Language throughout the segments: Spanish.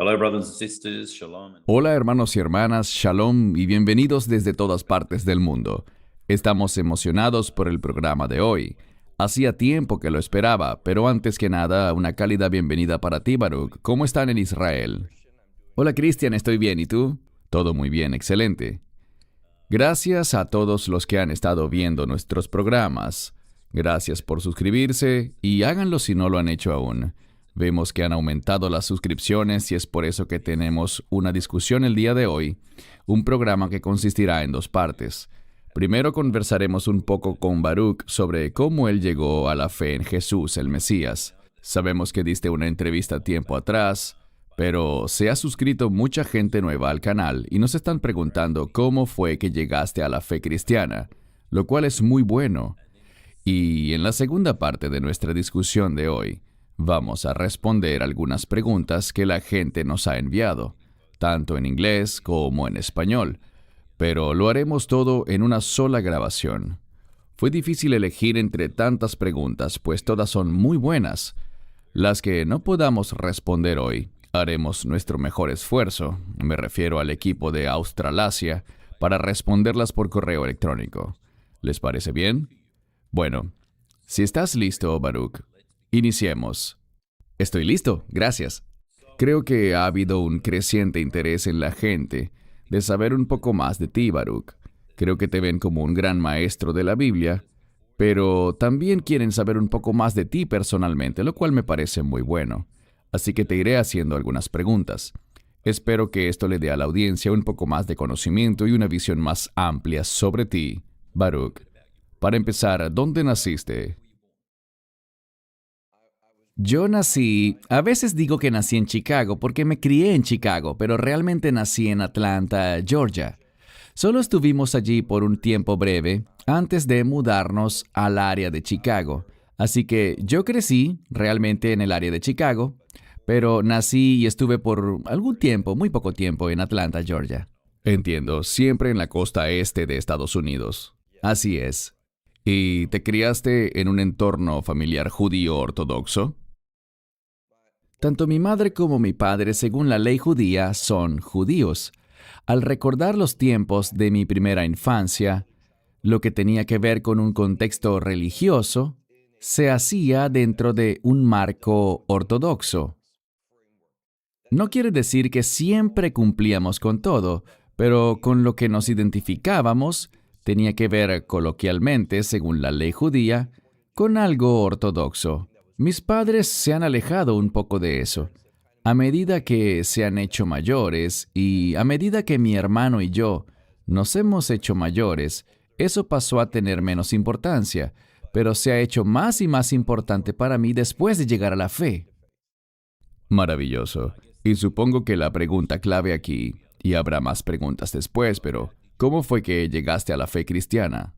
Hello, brothers and sisters. Shalom. Hola hermanos y hermanas, shalom y bienvenidos desde todas partes del mundo. Estamos emocionados por el programa de hoy. Hacía tiempo que lo esperaba, pero antes que nada, una cálida bienvenida para ti, Baruch. ¿Cómo están en Israel? Hola Cristian, estoy bien, ¿y tú? Todo muy bien, excelente. Gracias a todos los que han estado viendo nuestros programas. Gracias por suscribirse y háganlo si no lo han hecho aún. Vemos que han aumentado las suscripciones y es por eso que tenemos una discusión el día de hoy, un programa que consistirá en dos partes. Primero conversaremos un poco con Baruch sobre cómo él llegó a la fe en Jesús, el Mesías. Sabemos que diste una entrevista tiempo atrás, pero se ha suscrito mucha gente nueva al canal y nos están preguntando cómo fue que llegaste a la fe cristiana, lo cual es muy bueno. Y en la segunda parte de nuestra discusión de hoy, vamos a responder algunas preguntas que la gente nos ha enviado, tanto en inglés como en español, pero lo haremos todo en una sola grabación. Fue difícil elegir entre tantas preguntas, pues todas son muy buenas. Las que no podamos responder hoy, haremos nuestro mejor esfuerzo, me refiero al equipo de Australasia, para responderlas por correo electrónico. ¿Les parece bien? Bueno, si estás listo, Baruch, iniciemos. Estoy listo, gracias. Creo que ha habido un creciente interés en la gente de saber un poco más de ti, Baruch. Creo que te ven como un gran maestro de la Biblia, pero también quieren saber un poco más de ti personalmente, lo cual me parece muy bueno. Así que te iré haciendo algunas preguntas. Espero que esto le dé a la audiencia un poco más de conocimiento y una visión más amplia sobre ti, Baruch. Para empezar, ¿dónde naciste? A veces digo que nací en Chicago porque me crié en Chicago, pero realmente nací en Atlanta, Georgia. Solo estuvimos allí por un tiempo breve antes de mudarnos al área de Chicago. Así que yo crecí realmente en el área de Chicago, pero nací y estuve por algún tiempo, muy poco tiempo, en Atlanta, Georgia. Entiendo, siempre en la costa este de Estados Unidos. Así es. ¿Y te criaste en un entorno familiar judío ortodoxo? Tanto mi madre como mi padre, según la ley judía, son judíos. Al recordar los tiempos de mi primera infancia, lo que tenía que ver con un contexto religioso, se hacía dentro de un marco ortodoxo. No quiere decir que siempre cumplíamos con todo, pero con lo que nos identificábamos tenía que ver coloquialmente, según la ley judía, con algo ortodoxo. Mis padres se han alejado un poco de eso. A medida que se han hecho mayores y a medida que mi hermano y yo nos hemos hecho mayores, eso pasó a tener menos importancia, pero se ha hecho más y más importante para mí después de llegar a la fe. Maravilloso. Y supongo que la pregunta clave aquí, y habrá más preguntas después, pero ¿cómo fue que llegaste a la fe cristiana?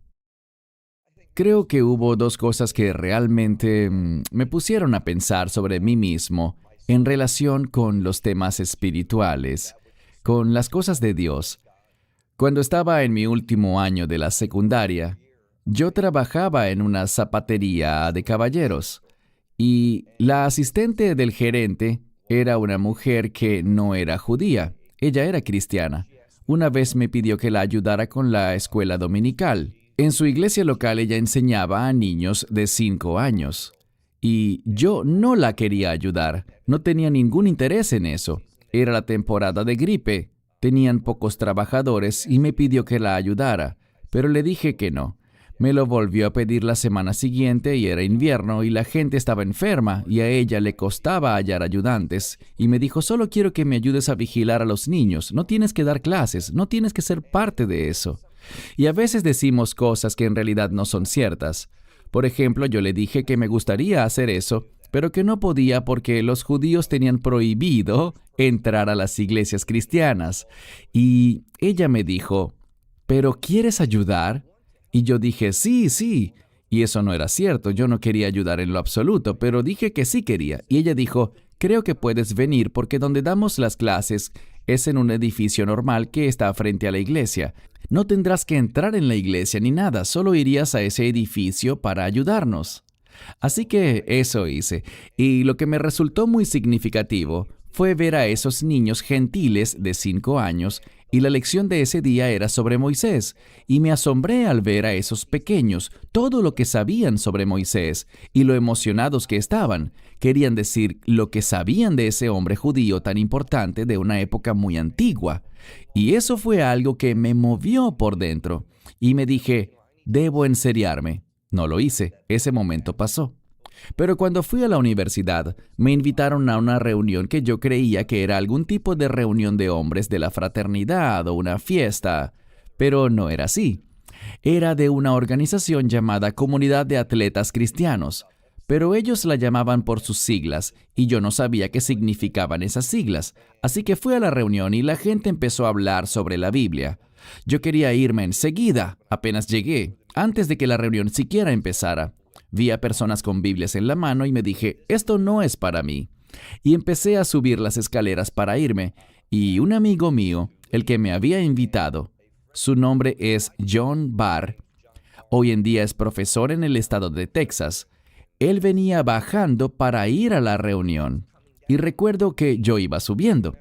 Creo que hubo dos cosas que realmente me pusieron a pensar sobre mí mismo en relación con los temas espirituales, con las cosas de Dios. Cuando estaba en mi último año de la secundaria, yo trabajaba en una zapatería de caballeros y la asistente del gerente era una mujer que no era judía, ella era cristiana. Una vez me pidió que la ayudara con la escuela dominical. En su iglesia local ella enseñaba a niños de 5 años. Y yo no la quería ayudar. No tenía ningún interés en eso. Era la temporada de gripe. Tenían pocos trabajadores y me pidió que la ayudara. Pero le dije que no. Me lo volvió a pedir la semana siguiente y era invierno y la gente estaba enferma y a ella le costaba hallar ayudantes. Y me dijo, solo quiero que me ayudes a vigilar a los niños. No tienes que dar clases, no tienes que ser parte de eso. Y a veces decimos cosas que en realidad no son ciertas. Por ejemplo, yo le dije que me gustaría hacer eso, pero que no podía porque los judíos tenían prohibido entrar a las iglesias cristianas. Y ella me dijo, ¿pero quieres ayudar? Y yo dije, sí, sí. Y eso no era cierto, yo no quería ayudar en lo absoluto, pero dije que sí quería. Y ella dijo, creo que puedes venir porque donde damos las clases es en un edificio normal que está frente a la iglesia. No tendrás que entrar en la iglesia ni nada, solo irías a ese edificio para ayudarnos. Así que eso hice, y lo que me resultó muy significativo fue ver a esos niños gentiles de 5 años y la lección de ese día era sobre Moisés. Y me asombré al ver a esos pequeños, todo lo que sabían sobre Moisés y lo emocionados que estaban. Querían decir lo que sabían de ese hombre judío tan importante de una época muy antigua. Y eso fue algo que me movió por dentro. Y me dije, debo enseriarme. No lo hice, ese momento pasó. Pero cuando fui a la universidad, me invitaron a una reunión que yo creía que era algún tipo de reunión de hombres de la fraternidad o una fiesta, pero no era así. Era de una organización llamada Comunidad de Atletas Cristianos, pero ellos la llamaban por sus siglas y yo no sabía qué significaban esas siglas, así que fui a la reunión y la gente empezó a hablar sobre la Biblia. Yo quería irme enseguida, apenas llegué, antes de que la reunión siquiera empezara. Vi a personas con Biblias en la mano y me dije, esto no es para mí. Y empecé a subir las escaleras para irme, y un amigo mío, el que me había invitado, su nombre es John Barr, hoy en día es profesor en el estado de Texas. Él venía bajando para ir a la reunión, y recuerdo que yo iba subiendo.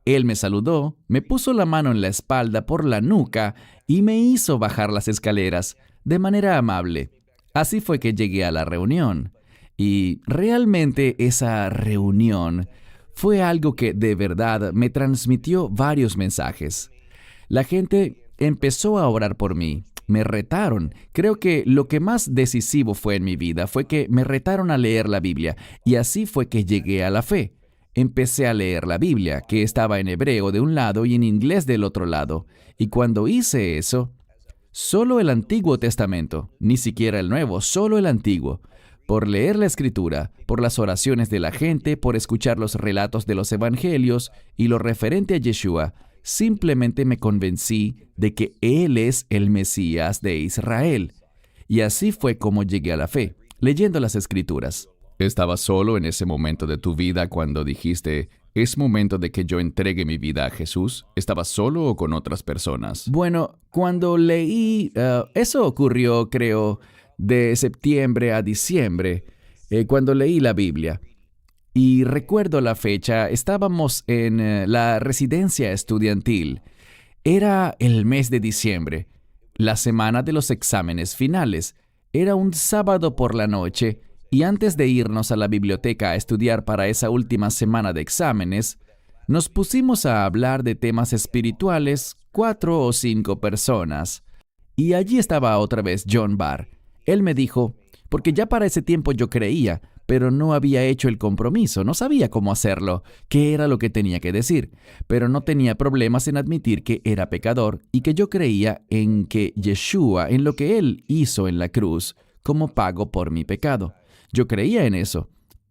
Él me saludó, me puso la mano en la espalda por la nuca y me hizo bajar las escaleras de manera amable. Así fue que llegué a la reunión. Y realmente esa reunión fue algo que de verdad me transmitió varios mensajes. La gente empezó a orar por mí. Me retaron. Creo que lo que más decisivo fue en mi vida fue que me retaron a leer la Biblia. Y así fue que llegué a la fe. Empecé a leer la Biblia, que estaba en hebreo de un lado y en inglés del otro lado. Y cuando hice eso, solo el Antiguo Testamento, ni siquiera el Nuevo, solo el Antiguo. Por leer la Escritura, por las oraciones de la gente, por escuchar los relatos de los Evangelios y lo referente a Yeshua, simplemente me convencí de que Él es el Mesías de Israel. Y así fue como llegué a la fe, leyendo las Escrituras. ¿Estabas solo en ese momento de tu vida cuando dijiste, es momento de que yo entregue mi vida a Jesús? ¿Estabas solo o con otras personas? Bueno, cuando leí, eso ocurrió, creo, de septiembre a diciembre, cuando leí la Biblia. Y recuerdo la fecha, estábamos en la residencia estudiantil. Era el mes de diciembre, la semana de los exámenes finales. Era un sábado por la noche. Y antes de irnos a la biblioteca a estudiar para esa última semana de exámenes, nos pusimos a hablar de temas espirituales 4 o 5 personas. Y allí estaba otra vez John Barr. Él me dijo, porque ya para ese tiempo yo creía, pero no había hecho el compromiso, no sabía cómo hacerlo, qué era lo que tenía que decir, pero no tenía problemas en admitir que era pecador y que yo creía en que Yeshua, en lo que Él hizo en la cruz, como pago por mi pecado. Yo creía en eso,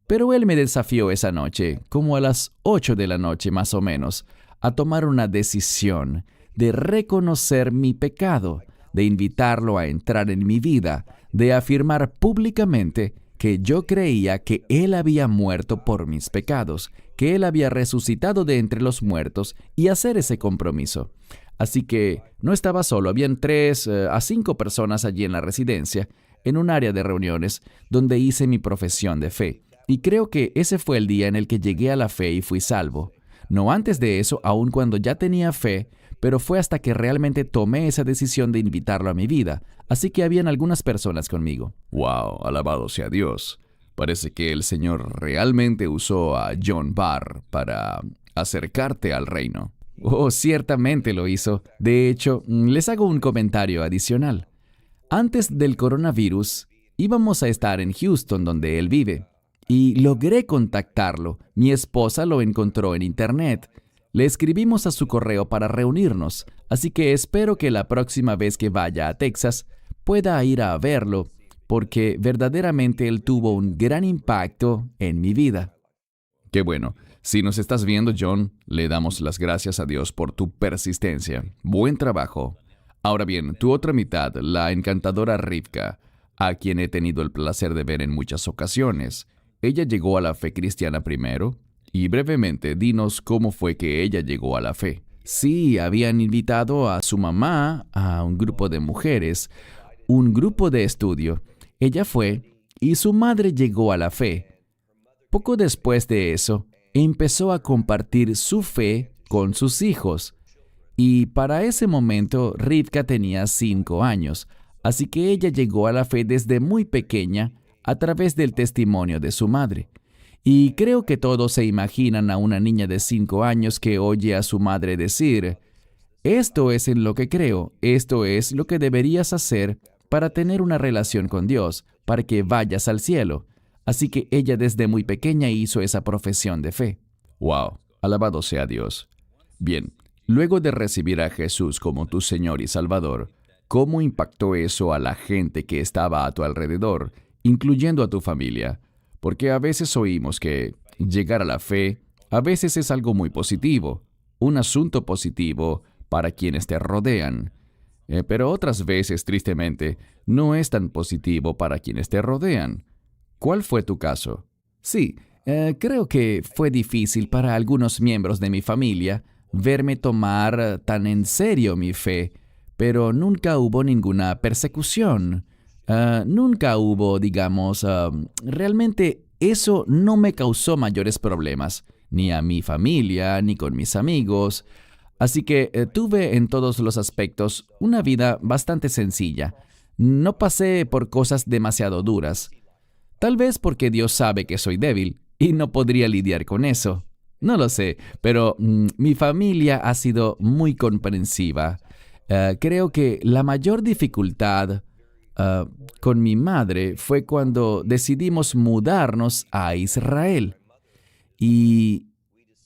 pero él me desafió esa noche, como a las 8 de la noche más o menos, a tomar una decisión de reconocer mi pecado, de invitarlo a entrar en mi vida, de afirmar públicamente que yo creía que él había muerto por mis pecados, que él había resucitado de entre los muertos y hacer ese compromiso. Así que no estaba solo, habían 3 a 5 personas allí en la residencia, en un área de reuniones donde hice mi profesión de fe. Y creo que ese fue el día en el que llegué a la fe y fui salvo. No antes de eso, aun cuando ya tenía fe, pero fue hasta que realmente tomé esa decisión de invitarlo a mi vida. Así que habían algunas personas conmigo. ¡Wow! Alabado sea Dios. Parece que el Señor realmente usó a John Barr para acercarte al reino. Oh, ciertamente lo hizo. De hecho, les hago un comentario adicional. Antes del coronavirus, íbamos a estar en Houston, donde él vive, y logré contactarlo. Mi esposa lo encontró en internet. Le escribimos a su correo para reunirnos, así que espero que la próxima vez que vaya a Texas pueda ir a verlo, porque verdaderamente él tuvo un gran impacto en mi vida. Qué bueno. Si nos estás viendo, John, le damos las gracias a Dios por tu persistencia. Buen trabajo. Ahora bien, tu otra mitad, la encantadora Rivka, a quien he tenido el placer de ver en muchas ocasiones. Ella llegó a la fe cristiana primero, y brevemente dinos cómo fue que ella llegó a la fe. Sí, habían invitado a su mamá, a un grupo de mujeres, un grupo de estudio. Ella fue, y su madre llegó a la fe. Poco después de eso, empezó a compartir su fe con sus hijos. Y para ese momento, Rivka tenía 5 años, así que ella llegó a la fe desde muy pequeña a través del testimonio de su madre. Y creo que todos se imaginan a una niña de 5 años que oye a su madre decir: esto es en lo que creo, esto es lo que deberías hacer para tener una relación con Dios, para que vayas al cielo. Así que ella desde muy pequeña hizo esa profesión de fe. ¡Wow! Alabado sea Dios. Bien, luego de recibir a Jesús como tu Señor y Salvador, ¿cómo impactó eso a la gente que estaba a tu alrededor, incluyendo a tu familia? Porque a veces oímos que llegar a la fe a veces es algo muy positivo, un asunto positivo para quienes te rodean. Pero otras veces, tristemente, no es tan positivo para quienes te rodean. ¿Cuál fue tu caso? Sí, creo que fue difícil para algunos miembros de mi familia verme tomar tan en serio mi fe, pero nunca hubo ninguna persecución. Nunca hubo, digamos, realmente eso no me causó mayores problemas, ni a mi familia, ni con mis amigos. Así que tuve en todos los aspectos una vida bastante sencilla. No pasé por cosas demasiado duras. Tal vez porque Dios sabe que soy débil y no podría lidiar con eso. No lo sé, pero mi familia ha sido muy comprensiva. Creo que la mayor dificultad con mi madre fue cuando decidimos mudarnos a Israel. Y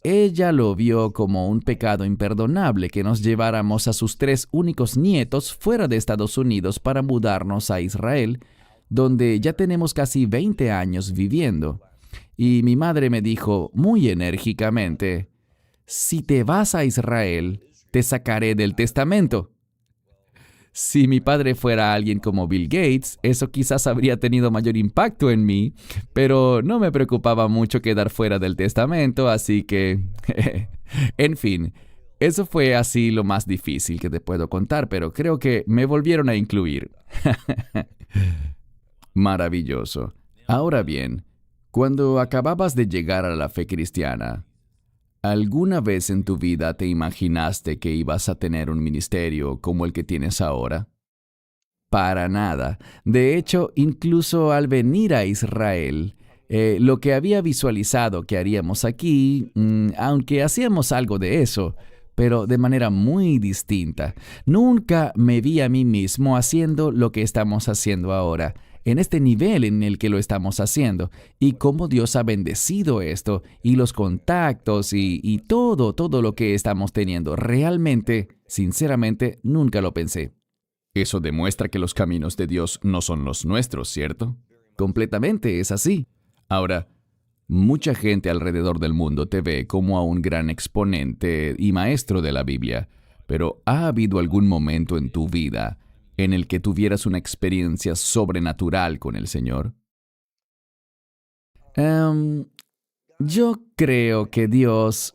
ella lo vio como un pecado imperdonable que nos lleváramos a sus 3 únicos nietos fuera de Estados Unidos para mudarnos a Israel, donde ya tenemos casi 20 años viviendo. Y mi madre me dijo muy enérgicamente: si te vas a Israel, te sacaré del testamento. Si mi padre fuera alguien como Bill Gates, eso quizás habría tenido mayor impacto en mí, pero no me preocupaba mucho quedar fuera del testamento, así que... En fin, eso fue así lo más difícil que te puedo contar, pero creo que me volvieron a incluir. Maravilloso. Ahora bien, cuando acababas de llegar a la fe cristiana, ¿alguna vez en tu vida te imaginaste que ibas a tener un ministerio como el que tienes ahora? Para nada. De hecho, incluso al venir a Israel, lo que había visualizado que haríamos aquí, aunque hacíamos algo de eso, pero de manera muy distinta, nunca me vi a mí mismo haciendo lo que estamos haciendo ahora, en este nivel en el que lo estamos haciendo, y cómo Dios ha bendecido esto, y los contactos, y todo lo que estamos teniendo. Realmente, sinceramente, nunca lo pensé. Eso demuestra que los caminos de Dios no son los nuestros, ¿cierto? Completamente es así. Ahora, mucha gente alrededor del mundo te ve como a un gran exponente y maestro de la Biblia, pero ¿ha habido algún momento en tu vida en el que tuvieras una experiencia sobrenatural con el Señor? Yo creo que Dios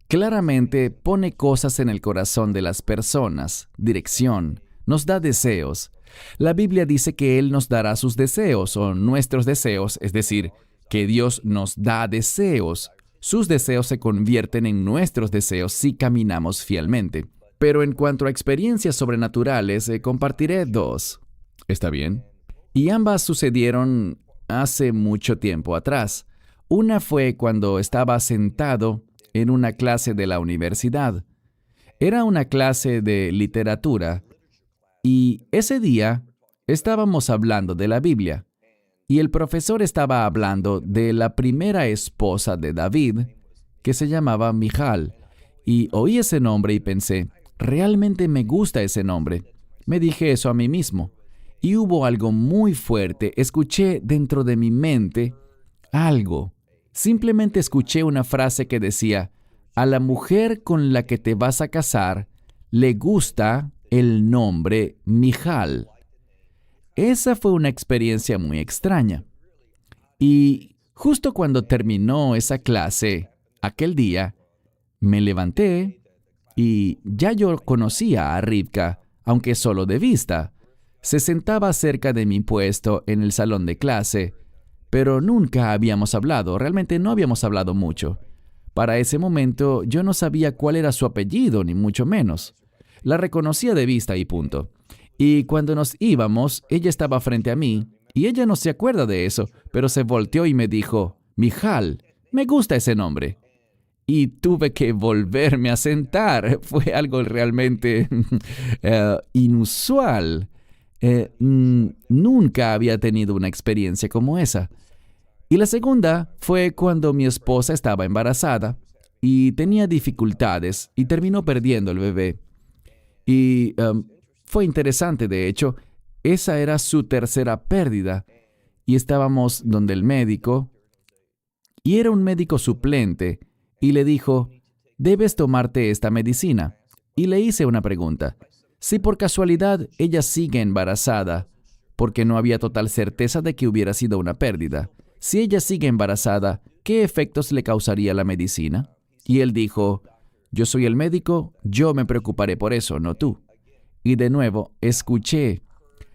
claramente pone cosas en el corazón de las personas, dirección, nos da deseos. La Biblia dice que Él nos dará sus deseos o nuestros deseos, es decir, que Dios nos da deseos. Sus deseos se convierten en nuestros deseos si caminamos fielmente. Pero en cuanto a experiencias sobrenaturales, compartiré 2. ¿Está bien? Y ambas sucedieron hace mucho tiempo atrás. Una fue cuando estaba sentado en una clase de la universidad. Era una clase de literatura y ese día estábamos hablando de la Biblia y el profesor estaba hablando de la primera esposa de David, que se llamaba Michal, y oí ese nombre y pensé, realmente me gusta ese nombre. Me dije eso a mí mismo. Y hubo algo muy fuerte. Escuché dentro de mi mente algo. Simplemente escuché una frase que decía, a la mujer con la que te vas a casar le gusta el nombre Michal. Esa fue una experiencia muy extraña. Y justo cuando terminó esa clase, aquel día, me levanté y ya yo conocía a Rivka, aunque solo de vista. Se sentaba cerca de mi puesto en el salón de clase, pero nunca habíamos hablado, realmente no habíamos hablado mucho. Para ese momento yo no sabía cuál era su apellido, ni mucho menos. La reconocía de vista y punto. Y cuando nos íbamos, ella estaba frente a mí, y ella no se acuerda de eso, pero se volteó y me dijo, Mijal, me gusta ese nombre. Y tuve que volverme a sentar. Fue algo realmente inusual. Nunca había tenido una experiencia como esa. Y la segunda fue cuando mi esposa estaba embarazada y tenía dificultades y terminó perdiendo el bebé. Y fue interesante, de hecho, esa era su tercera pérdida. Y estábamos donde el médico, y era un médico suplente, y le dijo, debes tomarte esta medicina. Y le hice una pregunta. Si por casualidad ella sigue embarazada, porque no había total certeza de que hubiera sido una pérdida, si ella sigue embarazada, ¿qué efectos le causaría la medicina? Y él dijo, yo soy el médico, yo me preocuparé por eso, no tú. Y de nuevo, escuché.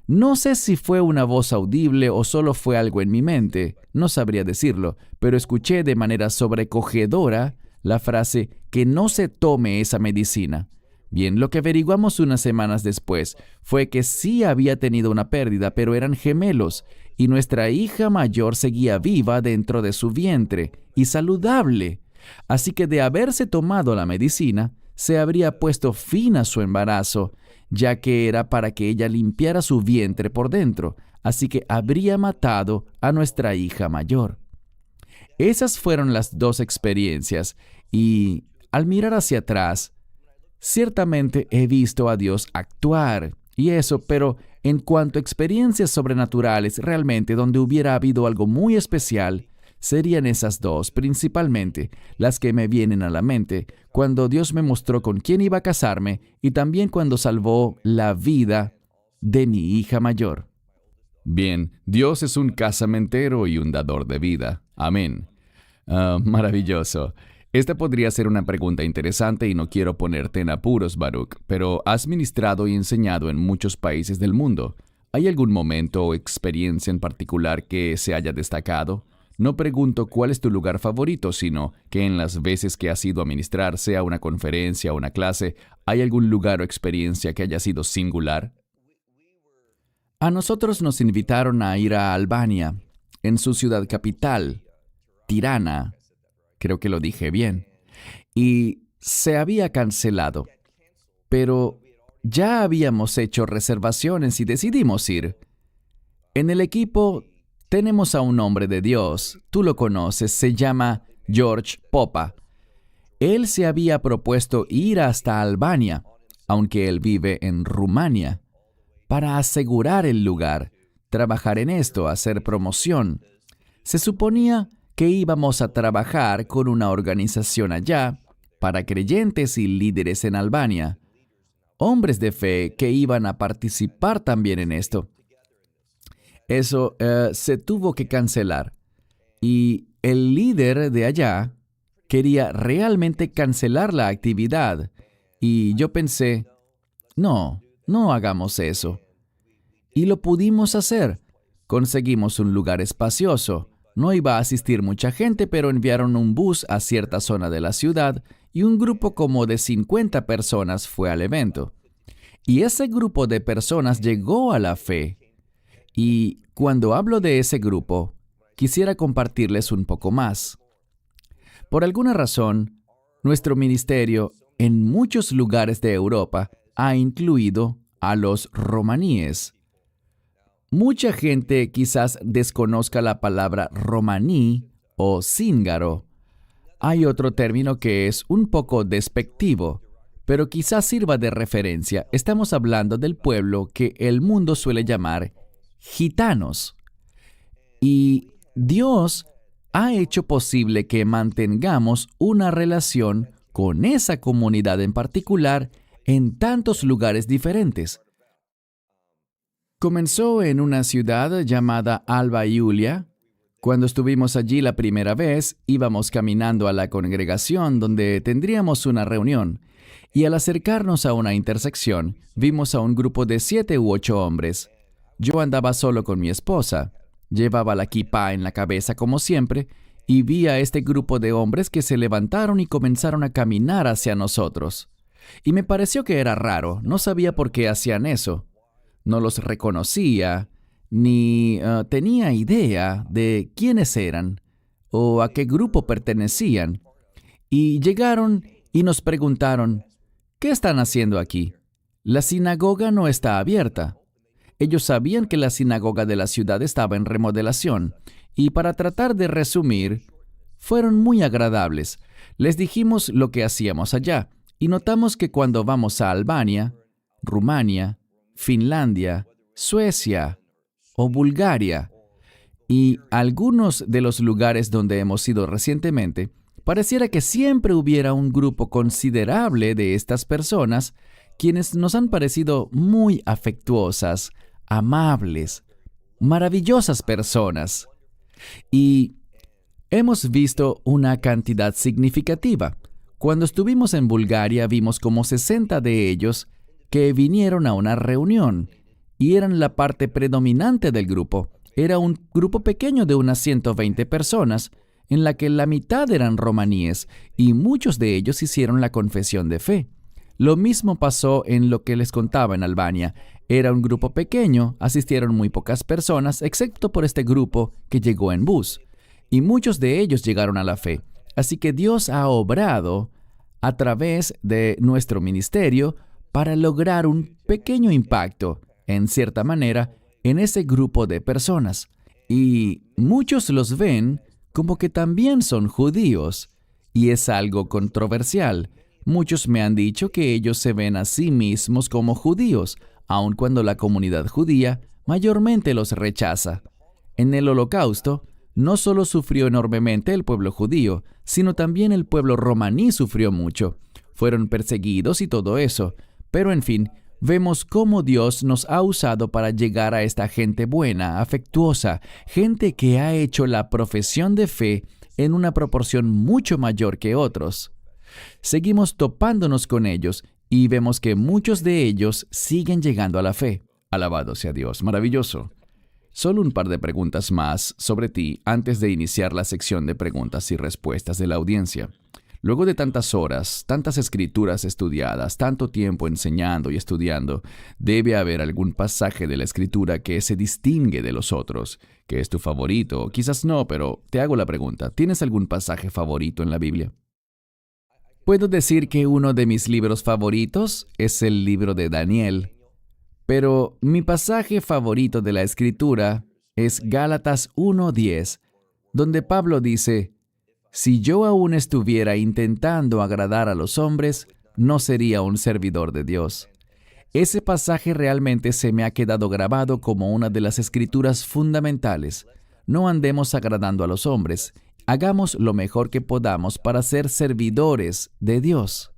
No sé si fue una voz audible o solo fue algo en mi mente, no sabría decirlo, pero escuché de manera sobrecogedora la frase, que no se tome esa medicina. Bien, lo que averiguamos unas semanas después fue que sí había tenido una pérdida, pero eran gemelos, y nuestra hija mayor seguía viva dentro de su vientre y saludable. Así que de haberse tomado la medicina, se habría puesto fin a su embarazo, ya que era para que ella limpiara su vientre por dentro, así que habría matado a nuestra hija mayor. Esas fueron las dos experiencias, y al mirar hacia atrás, ciertamente he visto a Dios actuar, y eso, pero en cuanto a experiencias sobrenaturales, realmente donde hubiera habido algo muy especial, serían esas dos, principalmente, las que me vienen a la mente, cuando Dios me mostró con quién iba a casarme y también cuando salvó la vida de mi hija mayor. Bien, Dios es un casamentero y un dador de vida. Amén. Maravilloso. Esta podría ser una pregunta interesante y no quiero ponerte en apuros, Baruch, pero has ministrado y enseñado en muchos países del mundo. ¿Hay algún momento o experiencia en particular que se haya destacado? No pregunto cuál es tu lugar favorito, sino que en las veces que has ido a ministrar, sea una conferencia o una clase, ¿hay algún lugar o experiencia que haya sido singular? A nosotros nos invitaron a ir a Albania, en su ciudad capital, Tirana. Creo que lo dije bien. Y se había cancelado. Pero ya habíamos hecho reservaciones y decidimos ir. En el equipo tenemos a un hombre de Dios. Tú lo conoces, se llama George Popa. Él se había propuesto ir hasta Albania, aunque él vive en Rumania, para asegurar el lugar, trabajar en esto, hacer promoción. Se suponía que íbamos a trabajar con una organización allá para creyentes y líderes en Albania, hombres de fe que iban a participar también en esto. Eso se tuvo que cancelar y el líder de allá quería realmente cancelar la actividad y yo pensé, no hagamos eso. Y lo pudimos hacer. Conseguimos un lugar espacioso. No iba a asistir mucha gente, pero enviaron un bus a cierta zona de la ciudad y un grupo como de 50 personas fue al evento. Y ese grupo de personas llegó a la fe. Y cuando hablo de ese grupo, quisiera compartirles un poco más. Por alguna razón, nuestro ministerio en muchos lugares de Europa ha incluido a los romaníes. Mucha gente quizás desconozca la palabra romaní o cíngaro. Hay otro término que es un poco despectivo, pero quizás sirva de referencia. Estamos hablando del pueblo que el mundo suele llamar gitanos. Y Dios ha hecho posible que mantengamos una relación con esa comunidad en particular en tantos lugares diferentes. Comenzó en una ciudad llamada Alba Iulia. Cuando estuvimos allí la primera vez, íbamos caminando a la congregación donde tendríamos una reunión, y al acercarnos a una intersección, vimos a un grupo de 7 u 8 hombres. Yo andaba solo con mi esposa, llevaba la kipá en la cabeza como siempre, y vi a este grupo de hombres que se levantaron y comenzaron a caminar hacia nosotros. Y me pareció que era raro, no sabía por qué hacían eso. No los reconocía, ni tenía idea de quiénes eran o a qué grupo pertenecían. Y llegaron y nos preguntaron, ¿qué están haciendo aquí? La sinagoga no está abierta. Ellos sabían que la sinagoga de la ciudad estaba en remodelación, y para tratar de resumir, fueron muy agradables. Les dijimos lo que hacíamos allá, y notamos que cuando vamos a Albania, Rumania, Finlandia, Suecia o Bulgaria, y algunos de los lugares donde hemos ido recientemente, pareciera que siempre hubiera un grupo considerable de estas personas quienes nos han parecido muy afectuosas, amables, maravillosas personas. Y hemos visto una cantidad significativa. Cuando estuvimos en Bulgaria vimos como 60 de ellos que vinieron a una reunión y eran la parte predominante del grupo. Era un grupo pequeño de unas 120 personas, en la que la mitad eran romaníes y muchos de ellos hicieron la confesión de fe. Lo mismo pasó en lo que les contaba en Albania. Era un grupo pequeño, asistieron muy pocas personas, excepto por este grupo que llegó en bus. Y muchos de ellos llegaron a la fe. Así que Dios ha obrado a través de nuestro ministerio para lograr un pequeño impacto, en cierta manera, en ese grupo de personas. Y muchos los ven como que también son judíos. Y es algo controversial. Muchos me han dicho que ellos se ven a sí mismos como judíos, aun cuando la comunidad judía mayormente los rechaza. En el Holocausto, no solo sufrió enormemente el pueblo judío, sino también el pueblo romaní sufrió mucho. Fueron perseguidos y todo eso. Pero en fin, vemos cómo Dios nos ha usado para llegar a esta gente buena, afectuosa, gente que ha hecho la profesión de fe en una proporción mucho mayor que otros. Seguimos topándonos con ellos y vemos que muchos de ellos siguen llegando a la fe. Alabado sea Dios, maravilloso. Solo un par de preguntas más sobre ti antes de iniciar la sección de preguntas y respuestas de la audiencia. Luego de tantas horas, tantas escrituras estudiadas, tanto tiempo enseñando y estudiando, debe haber algún pasaje de la escritura que se distingue de los otros, que es tu favorito. Quizás no, pero te hago la pregunta, ¿tienes algún pasaje favorito en la Biblia? Puedo decir que uno de mis libros favoritos es el libro de Daniel, pero mi pasaje favorito de la Escritura es Gálatas 1:10, donde Pablo dice, «Si yo aún estuviera intentando agradar a los hombres, no sería un servidor de Dios». Ese pasaje realmente se me ha quedado grabado como una de las escrituras fundamentales. No andemos agradando a los hombres. Hagamos lo mejor que podamos para ser servidores de Dios.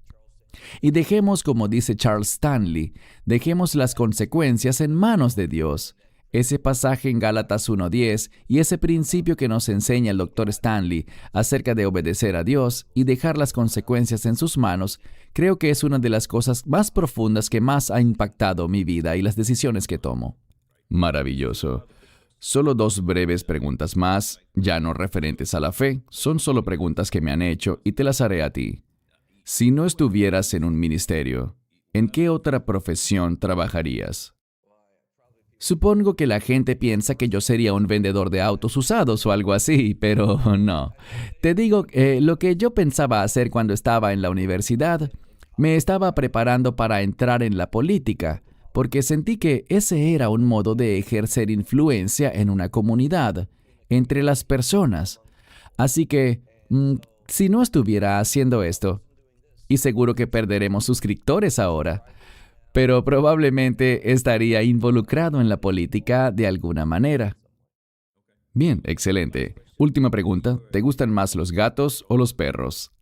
Y dejemos, como dice Charles Stanley, dejemos las consecuencias en manos de Dios. Ese pasaje en Gálatas 1:10 y ese principio que nos enseña el Dr. Stanley acerca de obedecer a Dios y dejar las consecuencias en sus manos, creo que es una de las cosas más profundas que más ha impactado mi vida y las decisiones que tomo. Maravilloso. Solo 2 breves preguntas más, ya no referentes a la fe, son solo preguntas que me han hecho y te las haré a ti. Si no estuvieras en un ministerio, ¿en qué otra profesión trabajarías? Supongo que la gente piensa que yo sería un vendedor de autos usados o algo así, pero no. Te digo, lo que yo pensaba hacer cuando estaba en la universidad, me estaba preparando para entrar en la política, porque sentí que ese era un modo de ejercer influencia en una comunidad, entre las personas. Así que, si no estuviera haciendo esto, y seguro que perderemos suscriptores ahora, pero probablemente estaría involucrado en la política de alguna manera. Bien, excelente. Última pregunta, ¿te gustan más los gatos o los perros?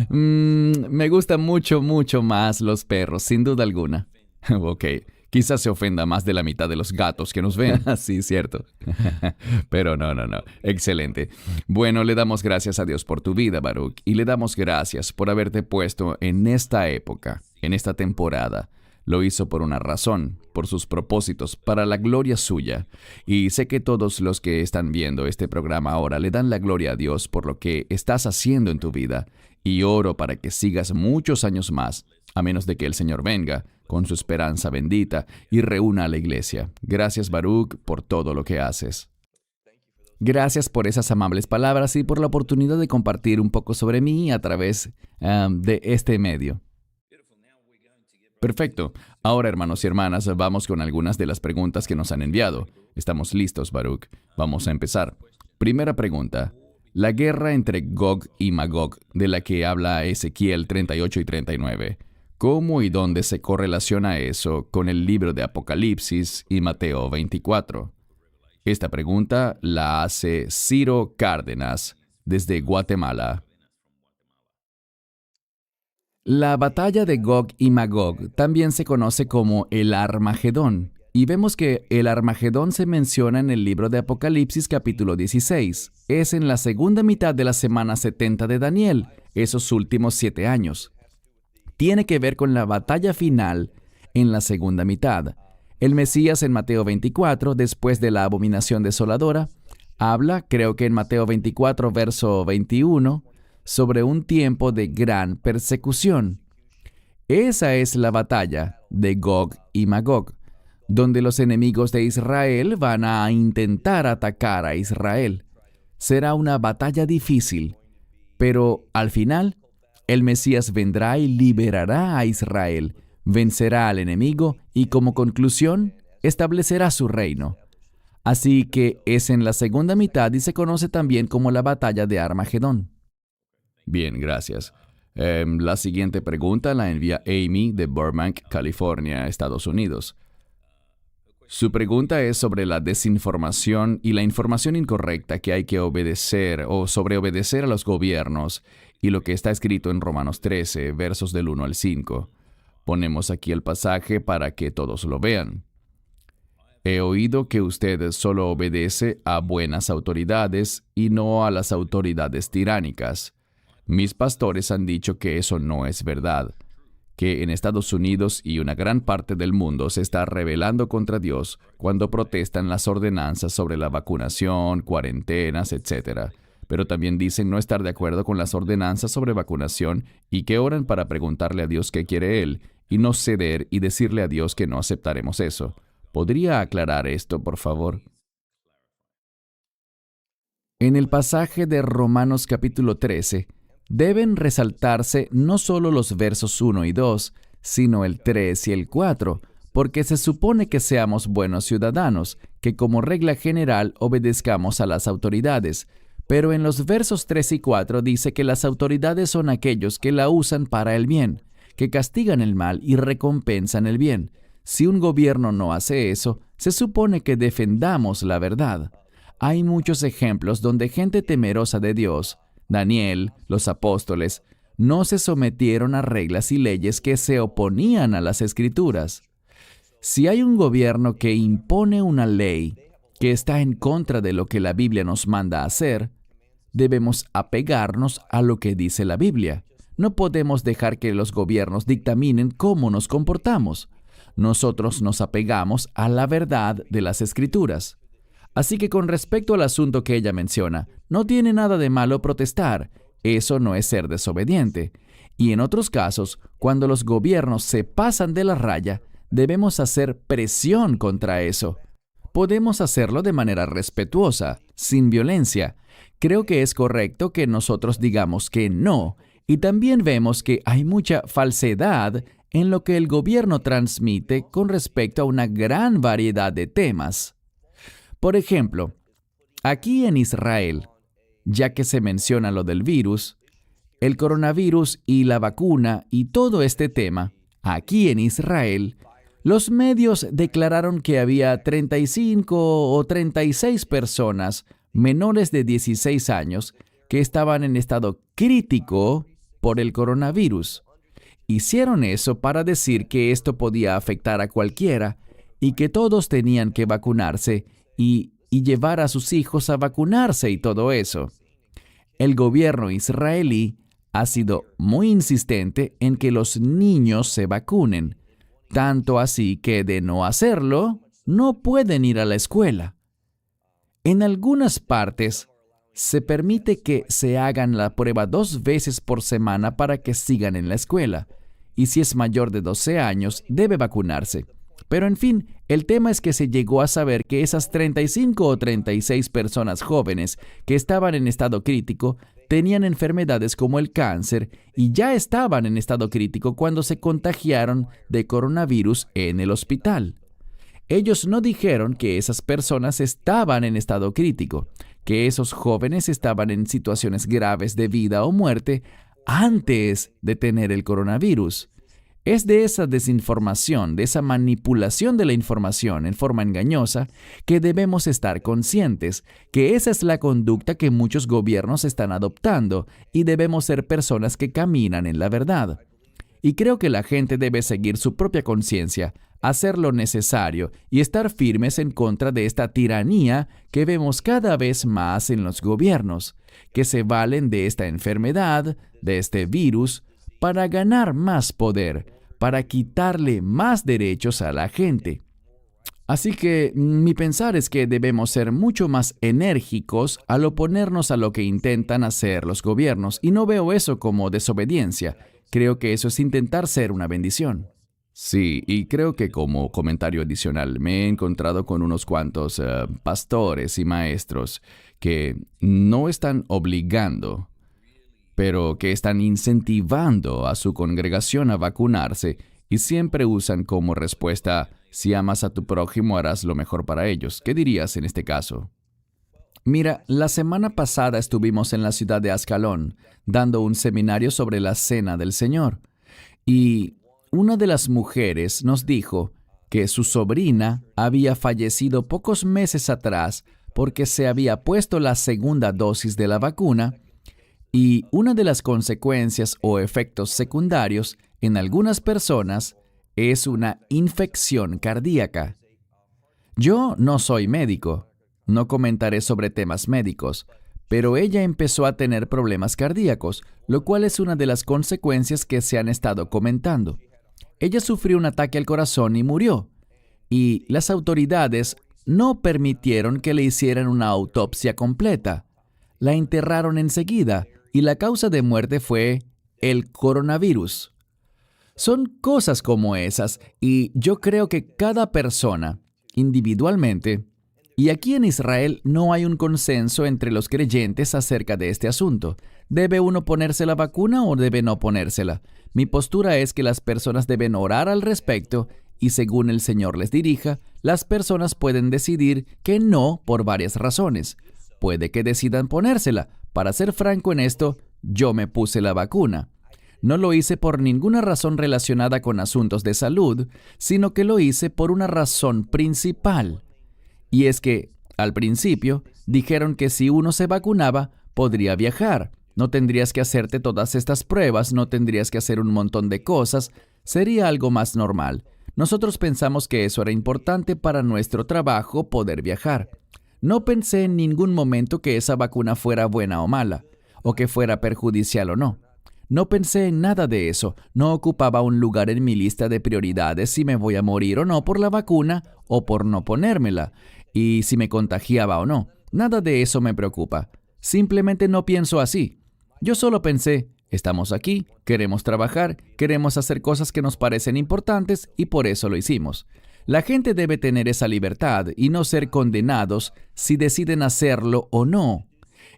Me gustan mucho más los perros, sin duda alguna. Ok, quizás se ofenda más de la mitad de los gatos que nos ven. Sí, cierto. Pero no. Excelente. Bueno, le damos gracias a Dios por tu vida, Baruch, y le damos gracias por haberte puesto en esta época, en esta temporada. Lo hizo por una razón, por sus propósitos, para la gloria suya. Y sé que todos los que están viendo este programa ahora le dan la gloria a Dios por lo que estás haciendo en tu vida. Y oro para que sigas muchos años más, a menos de que el Señor venga, con su esperanza bendita, y reúna a la iglesia. Gracias, Baruch, por todo lo que haces. Gracias por esas amables palabras y por la oportunidad de compartir un poco sobre mí a través de este medio. Perfecto. Ahora, hermanos y hermanas, vamos con algunas de las preguntas que nos han enviado. Estamos listos, Baruch. Vamos a empezar. Primera pregunta. La guerra entre Gog y Magog, de la que habla Ezequiel 38 y 39. ¿Cómo y dónde se correlaciona eso con el libro de Apocalipsis y Mateo 24? Esta pregunta la hace Ciro Cárdenas, desde Guatemala. La batalla de Gog y Magog también se conoce como el Armagedón, y vemos que el Armagedón se menciona en el libro de Apocalipsis capítulo 16. Es en la segunda mitad de la semana 70 de Daniel, esos últimos 7 años. Tiene que ver con la batalla final en la segunda mitad. El Mesías en Mateo 24, después de la abominación desoladora, habla, creo que en Mateo 24, verso 21, sobre un tiempo de gran persecución. Esa es la batalla de Gog y Magog, donde los enemigos de Israel van a intentar atacar a Israel. Será una batalla difícil, pero al final, el Mesías vendrá y liberará a Israel, vencerá al enemigo y como conclusión, establecerá su reino. Así que es en la segunda mitad y se conoce también como la batalla de Armagedón. Bien, gracias. La siguiente pregunta la envía Amy de Burbank, California, Estados Unidos. Su pregunta es sobre la desinformación y la información incorrecta que hay que obedecer o sobre obedecer a los gobiernos y lo que está escrito en Romanos 13, versos del 1 al 5. Ponemos aquí el pasaje para que todos lo vean. He oído que usted solo obedece a buenas autoridades y no a las autoridades tiránicas. Mis pastores han dicho que eso no es verdad, que en Estados Unidos y una gran parte del mundo se está rebelando contra Dios cuando protestan las ordenanzas sobre la vacunación, cuarentenas, etc. Pero también dicen no estar de acuerdo con las ordenanzas sobre vacunación y que oran para preguntarle a Dios qué quiere Él y no ceder y decirle a Dios que no aceptaremos eso. ¿Podría aclarar esto, por favor? En el pasaje de Romanos capítulo 13, deben resaltarse no solo los versos 1 y 2, sino el 3 y el 4, porque se supone que seamos buenos ciudadanos, que como regla general obedezcamos a las autoridades. Pero en los versos 3 y 4 dice que las autoridades son aquellos que la usan para el bien, que castigan el mal y recompensan el bien. Si un gobierno no hace eso, se supone que defendamos la verdad. Hay muchos ejemplos donde gente temerosa de Dios, Daniel, los apóstoles, no se sometieron a reglas y leyes que se oponían a las Escrituras. Si hay un gobierno que impone una ley que está en contra de lo que la Biblia nos manda hacer, debemos apegarnos a lo que dice la Biblia. No podemos dejar que los gobiernos dictaminen cómo nos comportamos. Nosotros nos apegamos a la verdad de las Escrituras. Así que con respecto al asunto que ella menciona, no tiene nada de malo protestar. Eso no es ser desobediente. Y en otros casos, cuando los gobiernos se pasan de la raya, debemos hacer presión contra eso. Podemos hacerlo de manera respetuosa, sin violencia. Creo que es correcto que nosotros digamos que no. Y también vemos que hay mucha falsedad en lo que el gobierno transmite con respecto a una gran variedad de temas. Por ejemplo, aquí en Israel, ya que se menciona lo del virus, el coronavirus y la vacuna y todo este tema, aquí en Israel, los medios declararon que había 35 o 36 personas menores de 16 años que estaban en estado crítico por el coronavirus. Hicieron eso para decir que esto podía afectar a cualquiera y que todos tenían que vacunarse y llevar a sus hijos a vacunarse y todo eso. El gobierno israelí ha sido muy insistente en que los niños se vacunen. tanto así que de no hacerlo, no pueden ir a la escuela. En algunas partes, se permite que se hagan la prueba 2 veces por semana para que sigan en la escuela. Y si es mayor de 12 años, debe vacunarse. Pero en fin, el tema es que se llegó a saber que esas 35 o 36 personas jóvenes que estaban en estado crítico tenían enfermedades como el cáncer y ya estaban en estado crítico cuando se contagiaron de coronavirus en el hospital. Ellos no dijeron que esas personas estaban en estado crítico, que esos jóvenes estaban en situaciones graves de vida o muerte antes de tener el coronavirus. Es de esa desinformación, de esa manipulación de la información en forma engañosa, que debemos estar conscientes, que esa es la conducta que muchos gobiernos están adoptando y debemos ser personas que caminan en la verdad. Y creo que la gente debe seguir su propia conciencia, hacer lo necesario y estar firmes en contra de esta tiranía que vemos cada vez más en los gobiernos, que se valen de esta enfermedad, de este virus, para ganar más poder, para quitarle más derechos a la gente. Así que mi pensar es que debemos ser mucho más enérgicos al oponernos a lo que intentan hacer los gobiernos, y no veo eso como desobediencia. Creo que eso es intentar ser una bendición. Sí, y creo que como comentario adicional me he encontrado con unos cuantos pastores y maestros que no están obligando, pero que están incentivando a su congregación a vacunarse y siempre usan como respuesta: si amas a tu prójimo harás lo mejor para ellos. ¿Qué dirías en este caso? Mira, la semana pasada estuvimos en la ciudad de Ascalón dando un seminario sobre la Cena del Señor. Y una de las mujeres nos dijo que su sobrina había fallecido pocos meses atrás porque se había puesto la segunda dosis de la vacuna, y una de las consecuencias o efectos secundarios en algunas personas es una infección cardíaca. Yo no soy médico, no comentaré sobre temas médicos, pero ella empezó a tener problemas cardíacos, lo cual es una de las consecuencias que se han estado comentando. Ella sufrió un ataque al corazón y murió, y las autoridades no permitieron que le hicieran una autopsia completa. La enterraron enseguida, y la causa de muerte fue el coronavirus. Son cosas como esas, y yo creo que cada persona, individualmente, y aquí en Israel no hay un consenso entre los creyentes acerca de este asunto. ¿Debe uno ponerse la vacuna o debe no ponérsela? Mi postura es que las personas deben orar al respecto y según el Señor les dirija, las personas pueden decidir que no por varias razones. Puede que decidan ponérsela. Para ser franco en esto, yo me puse la vacuna. No lo hice por ninguna razón relacionada con asuntos de salud, sino que lo hice por una razón principal. Y es que, al principio, dijeron que si uno se vacunaba, podría viajar. No tendrías que hacerte todas estas pruebas, no tendrías que hacer un montón de cosas, sería algo más normal. Nosotros pensamos que eso era importante para nuestro trabajo, poder viajar. No pensé en ningún momento que esa vacuna fuera buena o mala, o que fuera perjudicial o no. No pensé en nada de eso, no ocupaba un lugar en mi lista de prioridades si me voy a morir o no por la vacuna o por no ponérmela, y si me contagiaba o no. Nada de eso me preocupa. Simplemente no pienso así. Yo solo pensé, estamos aquí, queremos trabajar, queremos hacer cosas que nos parecen importantes y por eso lo hicimos. La gente debe tener esa libertad y no ser condenados si deciden hacerlo o no.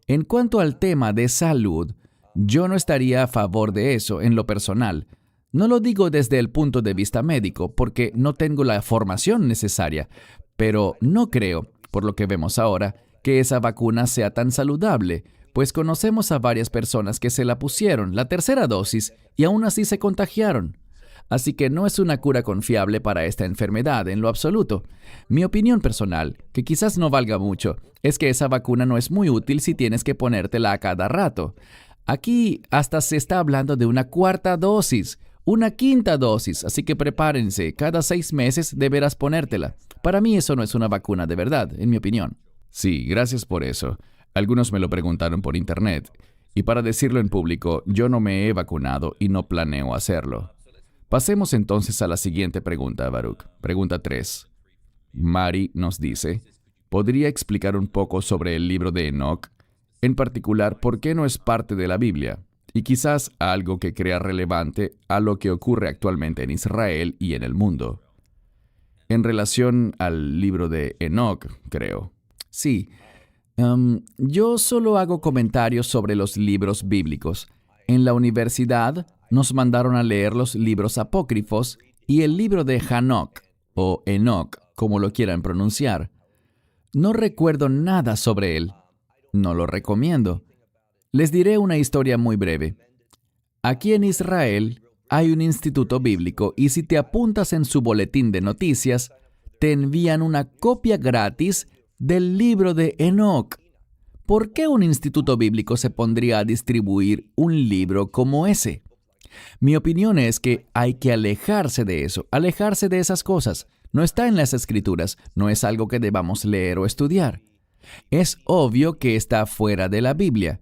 En cuanto al tema de salud, yo no estaría a favor de eso en lo personal. No lo digo desde el punto de vista médico, porque no tengo la formación necesaria, pero no creo, por lo que vemos ahora, que esa vacuna sea tan saludable, pues conocemos a varias personas que se la pusieron, la tercera dosis, y aún así se contagiaron. Así que no es una cura confiable para esta enfermedad en lo absoluto. Mi opinión personal, que quizás no valga mucho, es que esa vacuna no es muy útil si tienes que ponértela a cada rato. Aquí hasta se está hablando de una cuarta dosis, una quinta dosis, así que prepárense, cada 6 meses deberás ponértela. Para mí eso no es una vacuna de verdad, en mi opinión. Sí, gracias por eso. Algunos me lo preguntaron por internet, y para decirlo en público, yo no me he vacunado y no planeo hacerlo. Pasemos entonces a la siguiente pregunta, Baruch. Pregunta 3. Mari nos dice, ¿podría explicar un poco sobre el libro de Enoch? En particular, ¿por qué no es parte de la Biblia? Y quizás algo que crea relevante a lo que ocurre actualmente en Israel y en el mundo. En relación al libro de Enoch, creo. Sí. Yo solo hago comentarios sobre los libros bíblicos. En la universidad nos mandaron a leer los libros apócrifos y el libro de Hanoch, o Enoch, como lo quieran pronunciar. No recuerdo nada sobre él. No lo recomiendo. Les diré una historia muy breve. Aquí en Israel hay un instituto bíblico y si te apuntas en su boletín de noticias, te envían una copia gratis del libro de Enoch. ¿Por qué un instituto bíblico se pondría a distribuir un libro como ese? Mi opinión es que hay que alejarse de eso, alejarse de esas cosas. No está en las Escrituras, no es algo que debamos leer o estudiar. Es obvio que está fuera de la Biblia.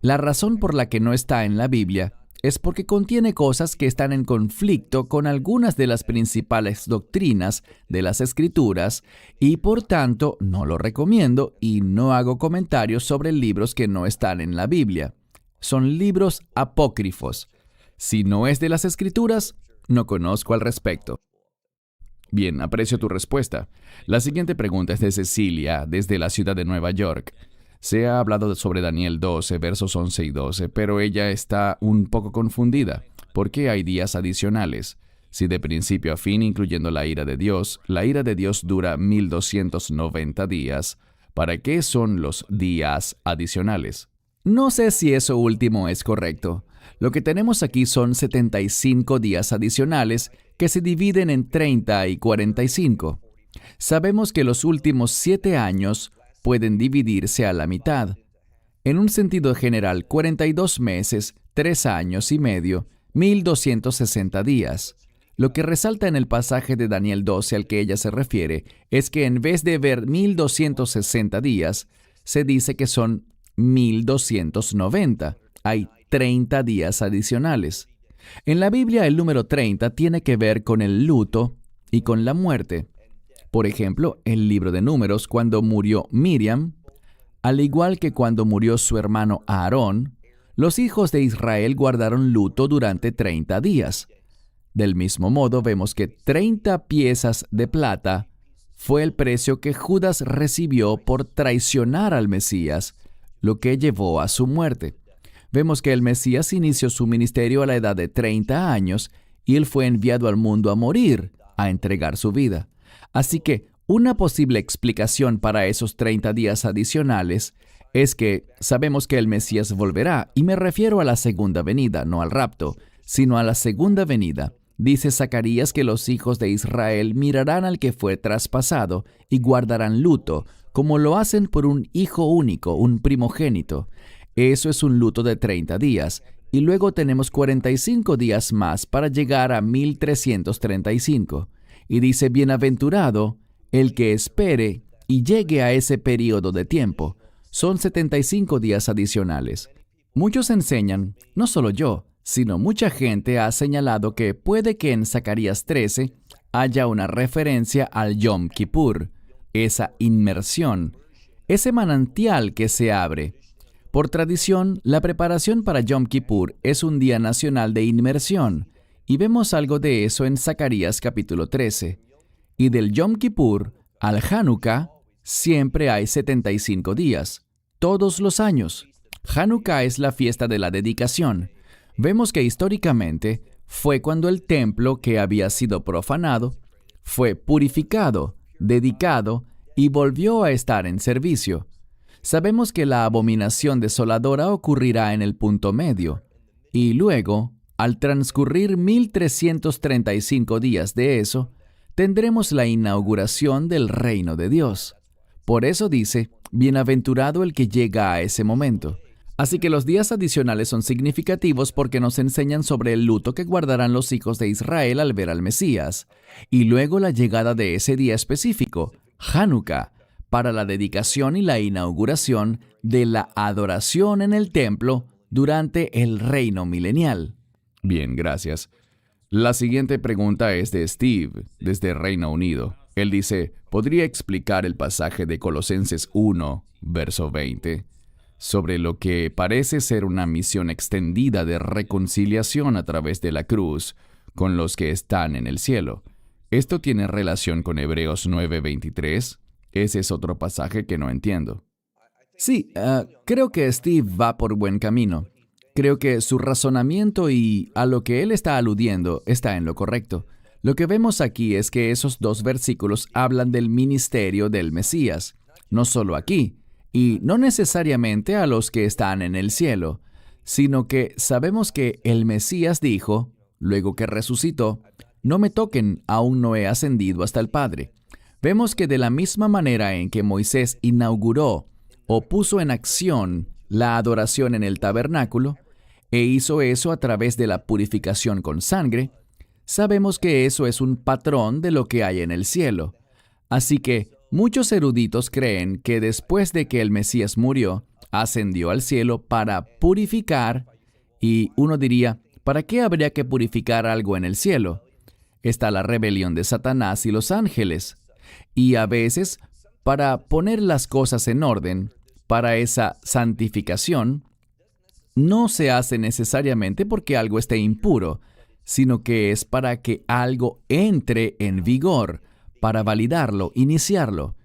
La razón por la que no está en la Biblia es porque contiene cosas que están en conflicto con algunas de las principales doctrinas de las Escrituras y por tanto no lo recomiendo y no hago comentarios sobre libros que no están en la Biblia. Son libros apócrifos. Si no es de las Escrituras, no conozco al respecto. Bien, aprecio tu respuesta. La siguiente pregunta es de Cecilia, desde la ciudad de Nueva York. Se ha hablado sobre Daniel 12, versos 11 y 12, pero ella está un poco confundida. ¿Por qué hay días adicionales? Si de principio a fin, incluyendo la ira de Dios dura 1290 días, ¿para qué son los días adicionales? No sé si eso último es correcto. Lo que tenemos aquí son 75 días adicionales que se dividen en 30 y 45. Sabemos que los últimos 7 años pueden dividirse a la mitad. En un sentido general, 42 meses, 3 años y medio, 1260 días. Lo que resalta en el pasaje de Daniel 12 al que ella se refiere es que en vez de ver 1260 días, se dice que son 1290. Hay 30 días adicionales. En la Biblia, el número 30 tiene que ver con el luto y con la muerte. Por ejemplo, el libro de Números, cuando murió Miriam, al igual que cuando murió su hermano Aarón, los hijos de Israel guardaron luto durante 30 días. Del mismo modo, vemos que 30 piezas de plata fue el precio que Judas recibió por traicionar al Mesías, lo que llevó a su muerte. Vemos que el Mesías inició su ministerio a la edad de 30 años y él fue enviado al mundo a morir, a entregar su vida. Así que una posible explicación para esos 30 días adicionales es que sabemos que el Mesías volverá, y me refiero a la segunda venida, no al rapto, sino a la segunda venida. Dice Zacarías que los hijos de Israel mirarán al que fue traspasado y guardarán luto, como lo hacen por un hijo único, un primogénito. Eso es un luto de 30 días, y luego tenemos 45 días más para llegar a 1335. Y dice, bienaventurado el que espere y llegue a ese periodo de tiempo. Son 75 días adicionales. Muchos enseñan, no solo yo, sino mucha gente ha señalado que puede que en Zacarías 13 haya una referencia al Yom Kippur, esa inmersión, ese manantial que se abre. Por tradición, la preparación para Yom Kippur es un día nacional de inmersión, y vemos algo de eso en Zacarías capítulo 13. Y del Yom Kippur al Hanukkah siempre hay 75 días, todos los años. Hanukkah es la fiesta de la dedicación. Vemos que históricamente fue cuando el templo que había sido profanado fue purificado, dedicado y volvió a estar en servicio. Sabemos que la abominación desoladora ocurrirá en el punto medio, y luego, al transcurrir 1335 días de eso, tendremos la inauguración del reino de Dios. Por eso dice, bienaventurado el que llega a ese momento. Así que los días adicionales son significativos porque nos enseñan sobre el luto que guardarán los hijos de Israel al ver al Mesías, y luego la llegada de ese día específico, Hanukkah, para la dedicación y la inauguración de la adoración en el templo durante el reino milenial. Bien, gracias. La siguiente pregunta es de Steve, desde Reino Unido. Él dice, ¿podría explicar el pasaje de Colosenses 1, verso 20, sobre lo que parece ser una misión extendida de reconciliación a través de la cruz con los que están en el cielo? ¿Esto tiene relación con Hebreos 9:23? Ese es otro pasaje que no entiendo. Sí, creo que Steve va por buen camino. Creo que su razonamiento y a lo que él está aludiendo está en lo correcto. Lo que vemos aquí es que esos dos versículos hablan del ministerio del Mesías, no solo aquí, y no necesariamente a los que están en el cielo, sino que sabemos que el Mesías dijo, luego que resucitó, no me toquen, aún no he ascendido hasta el Padre. Vemos que de la misma manera en que Moisés inauguró o puso en acción la adoración en el tabernáculo, e hizo eso a través de la purificación con sangre, sabemos que eso es un patrón de lo que hay en el cielo. Así que muchos eruditos creen que después de que el Mesías murió, ascendió al cielo para purificar, y uno diría, ¿para qué habría que purificar algo en el cielo? Está la rebelión de Satanás y los ángeles. Y a veces, para poner las cosas en orden, para esa santificación, no se hace necesariamente porque algo esté impuro, sino que es para que algo entre en vigor, para validarlo, iniciarlo.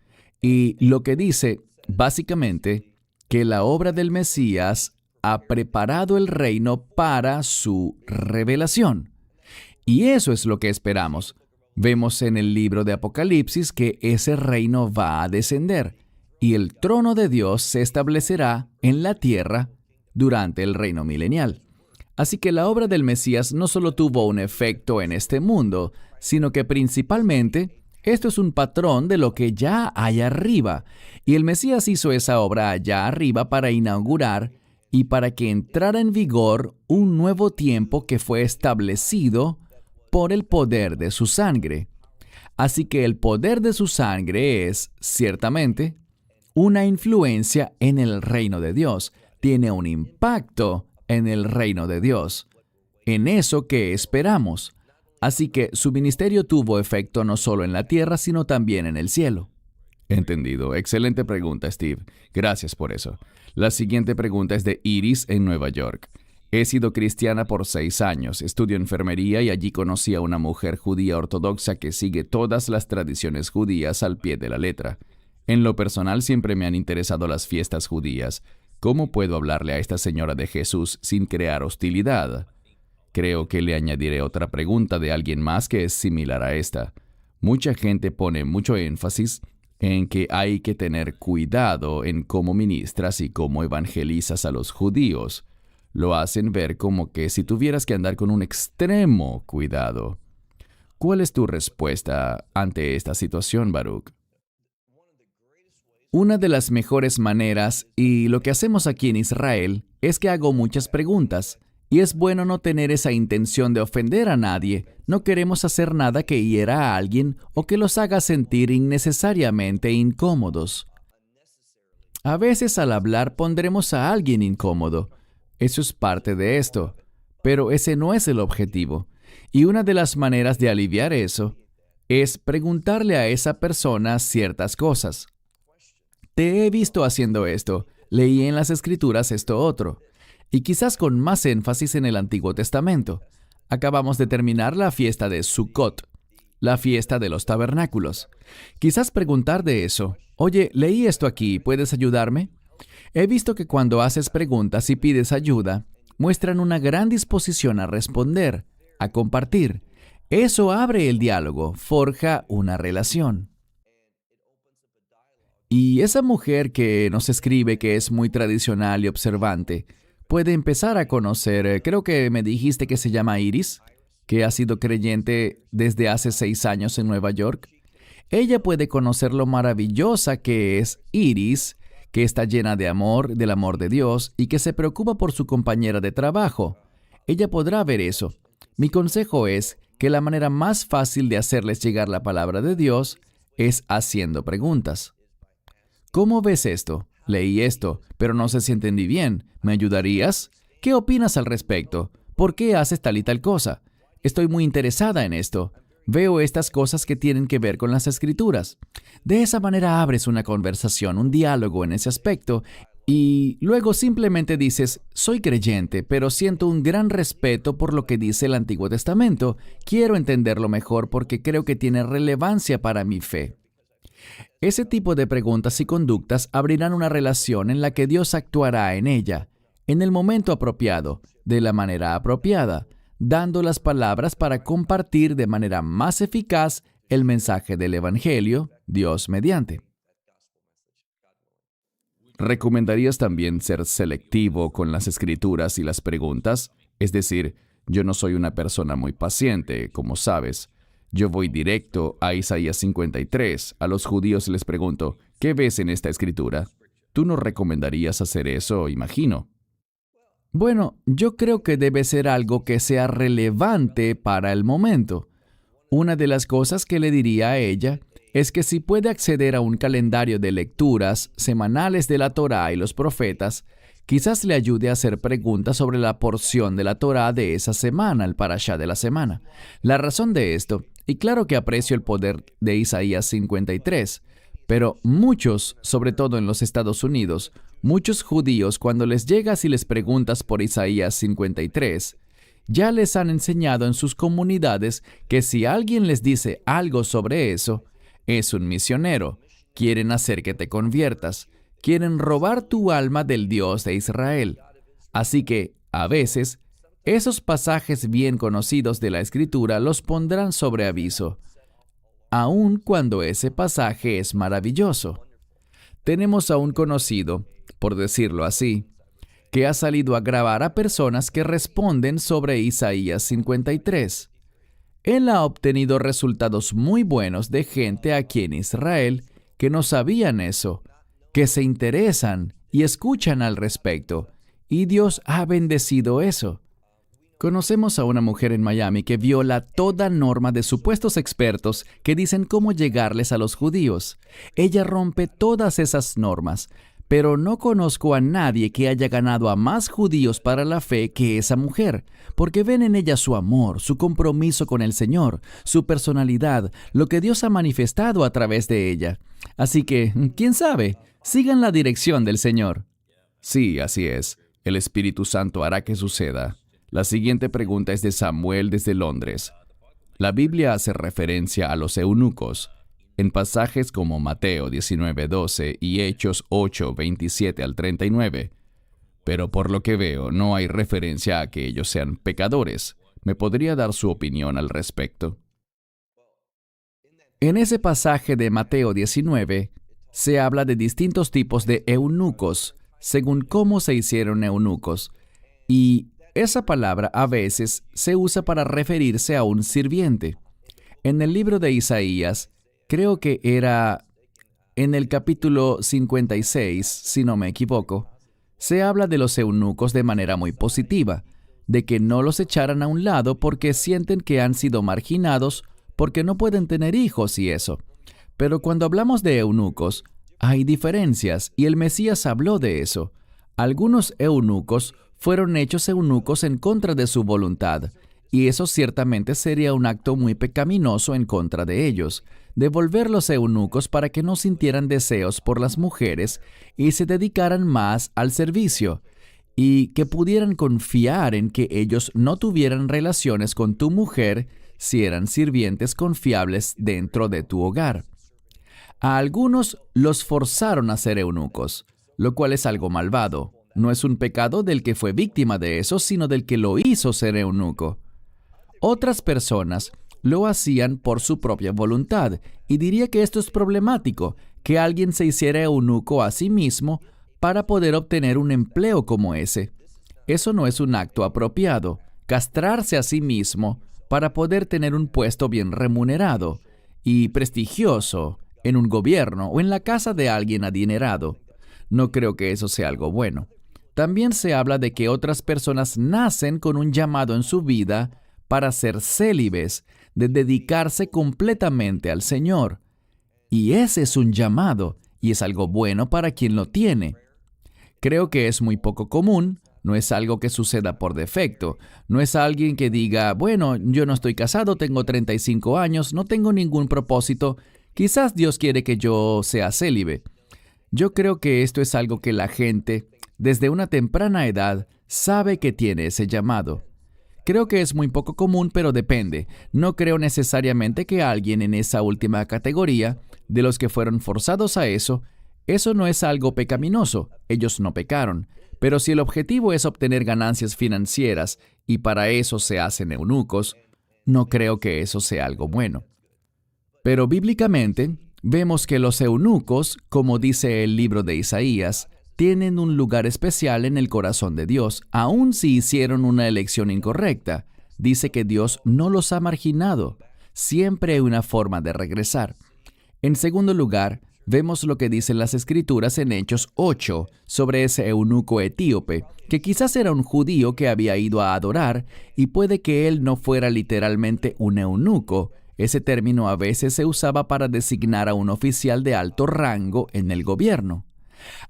Y lo que dice, básicamente, que la obra del Mesías ha preparado el reino para su revelación. Y eso es lo que esperamos. Vemos en el libro de Apocalipsis que ese reino va a descender y el trono de Dios se establecerá en la tierra durante el reino milenial. Así que la obra del Mesías no solo tuvo un efecto en este mundo, sino que principalmente esto es un patrón de lo que ya hay arriba. Y el Mesías hizo esa obra allá arriba para inaugurar y para que entrara en vigor un nuevo tiempo que fue establecido por el poder de su sangre. Así que el poder de su sangre es, ciertamente, una influencia en el reino de Dios. Tiene un impacto en el reino de Dios, en eso que esperamos. Así que su ministerio tuvo efecto no solo en la tierra, sino también en el cielo. Entendido. Excelente pregunta, Steve. Gracias por eso. La siguiente pregunta es de Iris en Nueva York. He sido cristiana por 6 años, estudio enfermería y allí conocí a una mujer judía ortodoxa que sigue todas las tradiciones judías al pie de la letra. En lo personal siempre me han interesado las fiestas judías. ¿Cómo puedo hablarle a esta señora de Jesús sin crear hostilidad? Creo que le añadiré otra pregunta de alguien más que es similar a esta. Mucha gente pone mucho énfasis en que hay que tener cuidado en cómo ministras y cómo evangelizas a los judíos. Lo hacen ver como que si tuvieras que andar con un extremo cuidado. ¿Cuál es tu respuesta ante esta situación, Baruch? Una de las mejores maneras, y lo que hacemos aquí en Israel, es que hago muchas preguntas. Y es bueno no tener esa intención de ofender a nadie. No queremos hacer nada que hiera a alguien o que los haga sentir innecesariamente incómodos. A veces al hablar pondremos a alguien incómodo. Eso es parte de esto, pero ese no es el objetivo. Y una de las maneras de aliviar eso es preguntarle a esa persona ciertas cosas. Te he visto haciendo esto, leí en las Escrituras esto otro, y quizás con más énfasis en el Antiguo Testamento. Acabamos de terminar la fiesta de Sukkot, la fiesta de los tabernáculos. Quizás preguntar de eso, oye, leí esto aquí, ¿puedes ayudarme? He visto que cuando haces preguntas y pides ayuda, muestran una gran disposición a responder, a compartir. Eso abre el diálogo, forja una relación. Y esa mujer que nos escribe que es muy tradicional y observante, puede empezar a conocer, creo que me dijiste que se llama Iris, que ha sido creyente desde hace 6 años en Nueva York. Ella puede conocer lo maravillosa que es Iris, que está llena de amor, del amor de Dios, y que se preocupa por su compañera de trabajo. Ella podrá ver eso. Mi consejo es que la manera más fácil de hacerles llegar la palabra de Dios es haciendo preguntas. ¿Cómo ves esto? Leí esto, pero no sé si entendí bien. ¿Me ayudarías? ¿Qué opinas al respecto? ¿Por qué haces tal y tal cosa? estoy muy interesada en esto. Veo estas cosas que tienen que ver con las Escrituras. De esa manera abres una conversación, un diálogo en ese aspecto, y luego simplemente dices, soy creyente, pero siento un gran respeto por lo que dice el Antiguo Testamento. Quiero entenderlo mejor porque creo que tiene relevancia para mi fe. Ese tipo de preguntas y conductas abrirán una relación en la que Dios actuará en ella, en el momento apropiado, de la manera apropiada, dando las palabras para compartir de manera más eficaz el mensaje del Evangelio, Dios mediante. ¿Recomendarías también ser selectivo con las escrituras y las preguntas? Es decir, yo no soy una persona muy paciente, como sabes. Yo voy directo a Isaías 53. A los judíos les pregunto, ¿qué ves en esta escritura? ¿Tú no recomendarías hacer eso, imagino? Bueno, yo creo que debe ser algo que sea relevante para el momento. Una de las cosas que le diría a ella es que si puede acceder a un calendario de lecturas semanales de la Torá y los profetas, quizás le ayude a hacer preguntas sobre la porción de la Torá de esa semana, el parashá de la semana. La razón de esto, y claro que aprecio el poder de Isaías 53, pero muchos, sobre todo en los Estados Unidos, muchos judíos, cuando les llegas y les preguntas por Isaías 53, ya les han enseñado en sus comunidades que si alguien les dice algo sobre eso, es un misionero. Quieren hacer que te conviertas. Quieren robar tu alma del Dios de Israel. Así que, a veces, esos pasajes bien conocidos de la Escritura los pondrán sobre aviso, aun cuando ese pasaje es maravilloso. Tenemos a un conocido, por decirlo así, que ha salido a grabar a personas que responden sobre Isaías 53. Él ha obtenido resultados muy buenos de gente aquí en Israel que no sabían eso, que se interesan y escuchan al respecto, y Dios ha bendecido eso. Conocemos a una mujer en Miami que viola toda norma de supuestos expertos que dicen cómo llegarles a los judíos. Ella rompe todas esas normas, pero no conozco a nadie que haya ganado a más judíos para la fe que esa mujer, porque ven en ella su amor, su compromiso con el Señor, su personalidad, lo que Dios ha manifestado a través de ella. Así que, ¿quién sabe? Sigan la dirección del Señor. Sí, así es. El Espíritu Santo hará que suceda. La siguiente pregunta es de Samuel desde Londres. La Biblia hace referencia a los eunucos en pasajes como Mateo 19:12 y Hechos 8:27 al 39. Pero por lo que veo, no hay referencia a que ellos sean pecadores. ¿Me podría dar su opinión al respecto? En ese pasaje de Mateo 19, se habla de distintos tipos de eunucos, según cómo se hicieron eunucos, y esa palabra a veces se usa para referirse a un sirviente. En el libro de Isaías, creo que era en el capítulo 56, si no me equivoco, se habla de los eunucos de manera muy positiva, de que no los echaran a un lado porque sienten que han sido marginados, porque no pueden tener hijos y eso. Pero cuando hablamos de eunucos, hay diferencias y el Mesías habló de eso. Algunos eunucos fueron hechos eunucos en contra de su voluntad, y eso ciertamente sería un acto muy pecaminoso en contra de ellos, de volverlos eunucos para que no sintieran deseos por las mujeres y se dedicaran más al servicio, y que pudieran confiar en que ellos no tuvieran relaciones con tu mujer si eran sirvientes confiables dentro de tu hogar. A algunos los forzaron a ser eunucos, lo cual es algo malvado. No es un pecado del que fue víctima de eso, sino del que lo hizo ser eunuco. Otras personas lo hacían por su propia voluntad, y diría que esto es problemático, que alguien se hiciera eunuco a sí mismo para poder obtener un empleo como ese. Eso no es un acto apropiado, castrarse a sí mismo para poder tener un puesto bien remunerado y prestigioso en un gobierno o en la casa de alguien adinerado. No creo que eso sea algo bueno. También se habla de que otras personas nacen con un llamado en su vida para ser célibes, de dedicarse completamente al Señor. Y ese es un llamado, y es algo bueno para quien lo tiene. Creo que es muy poco común, no es algo que suceda por defecto. No es alguien que diga, bueno, yo no estoy casado, tengo 35 años, no tengo ningún propósito, quizás Dios quiere que yo sea célibe. Yo creo que esto es algo que la gente, desde una temprana edad, sabe que tiene ese llamado. Creo que es muy poco común, pero depende. No creo necesariamente que alguien en esa última categoría, de los que fueron forzados a eso no es algo pecaminoso. Ellos no pecaron. Pero si el objetivo es obtener ganancias financieras y para eso se hacen eunucos, no creo que eso sea algo bueno. Pero bíblicamente, vemos que los eunucos, como dice el libro de Isaías, tienen un lugar especial en el corazón de Dios, aun si hicieron una elección incorrecta. Dice que Dios no los ha marginado. Siempre hay una forma de regresar. En segundo lugar, vemos lo que dicen las Escrituras en Hechos 8 sobre ese eunuco etíope, que quizás era un judío que había ido a adorar, y puede que él no fuera literalmente un eunuco. Ese término a veces se usaba para designar a un oficial de alto rango en el gobierno.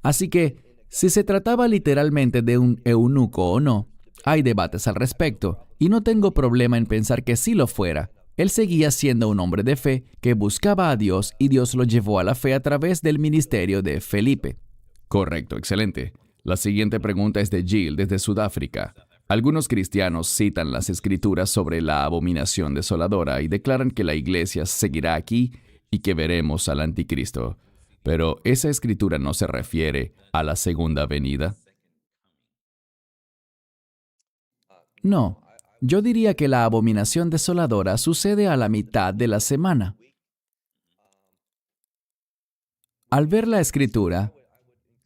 Así que, si se trataba literalmente de un eunuco o no, hay debates al respecto, y no tengo problema en pensar que sí lo fuera. Él seguía siendo un hombre de fe que buscaba a Dios y Dios lo llevó a la fe a través del ministerio de Felipe. Correcto, excelente. La siguiente pregunta es de Jill desde Sudáfrica. Algunos cristianos citan las Escrituras sobre la abominación desoladora y declaran que la iglesia seguirá aquí y que veremos al anticristo. Pero esa escritura no se refiere a la segunda venida. No, yo diría que la abominación desoladora sucede a la mitad de la semana. Al ver la escritura,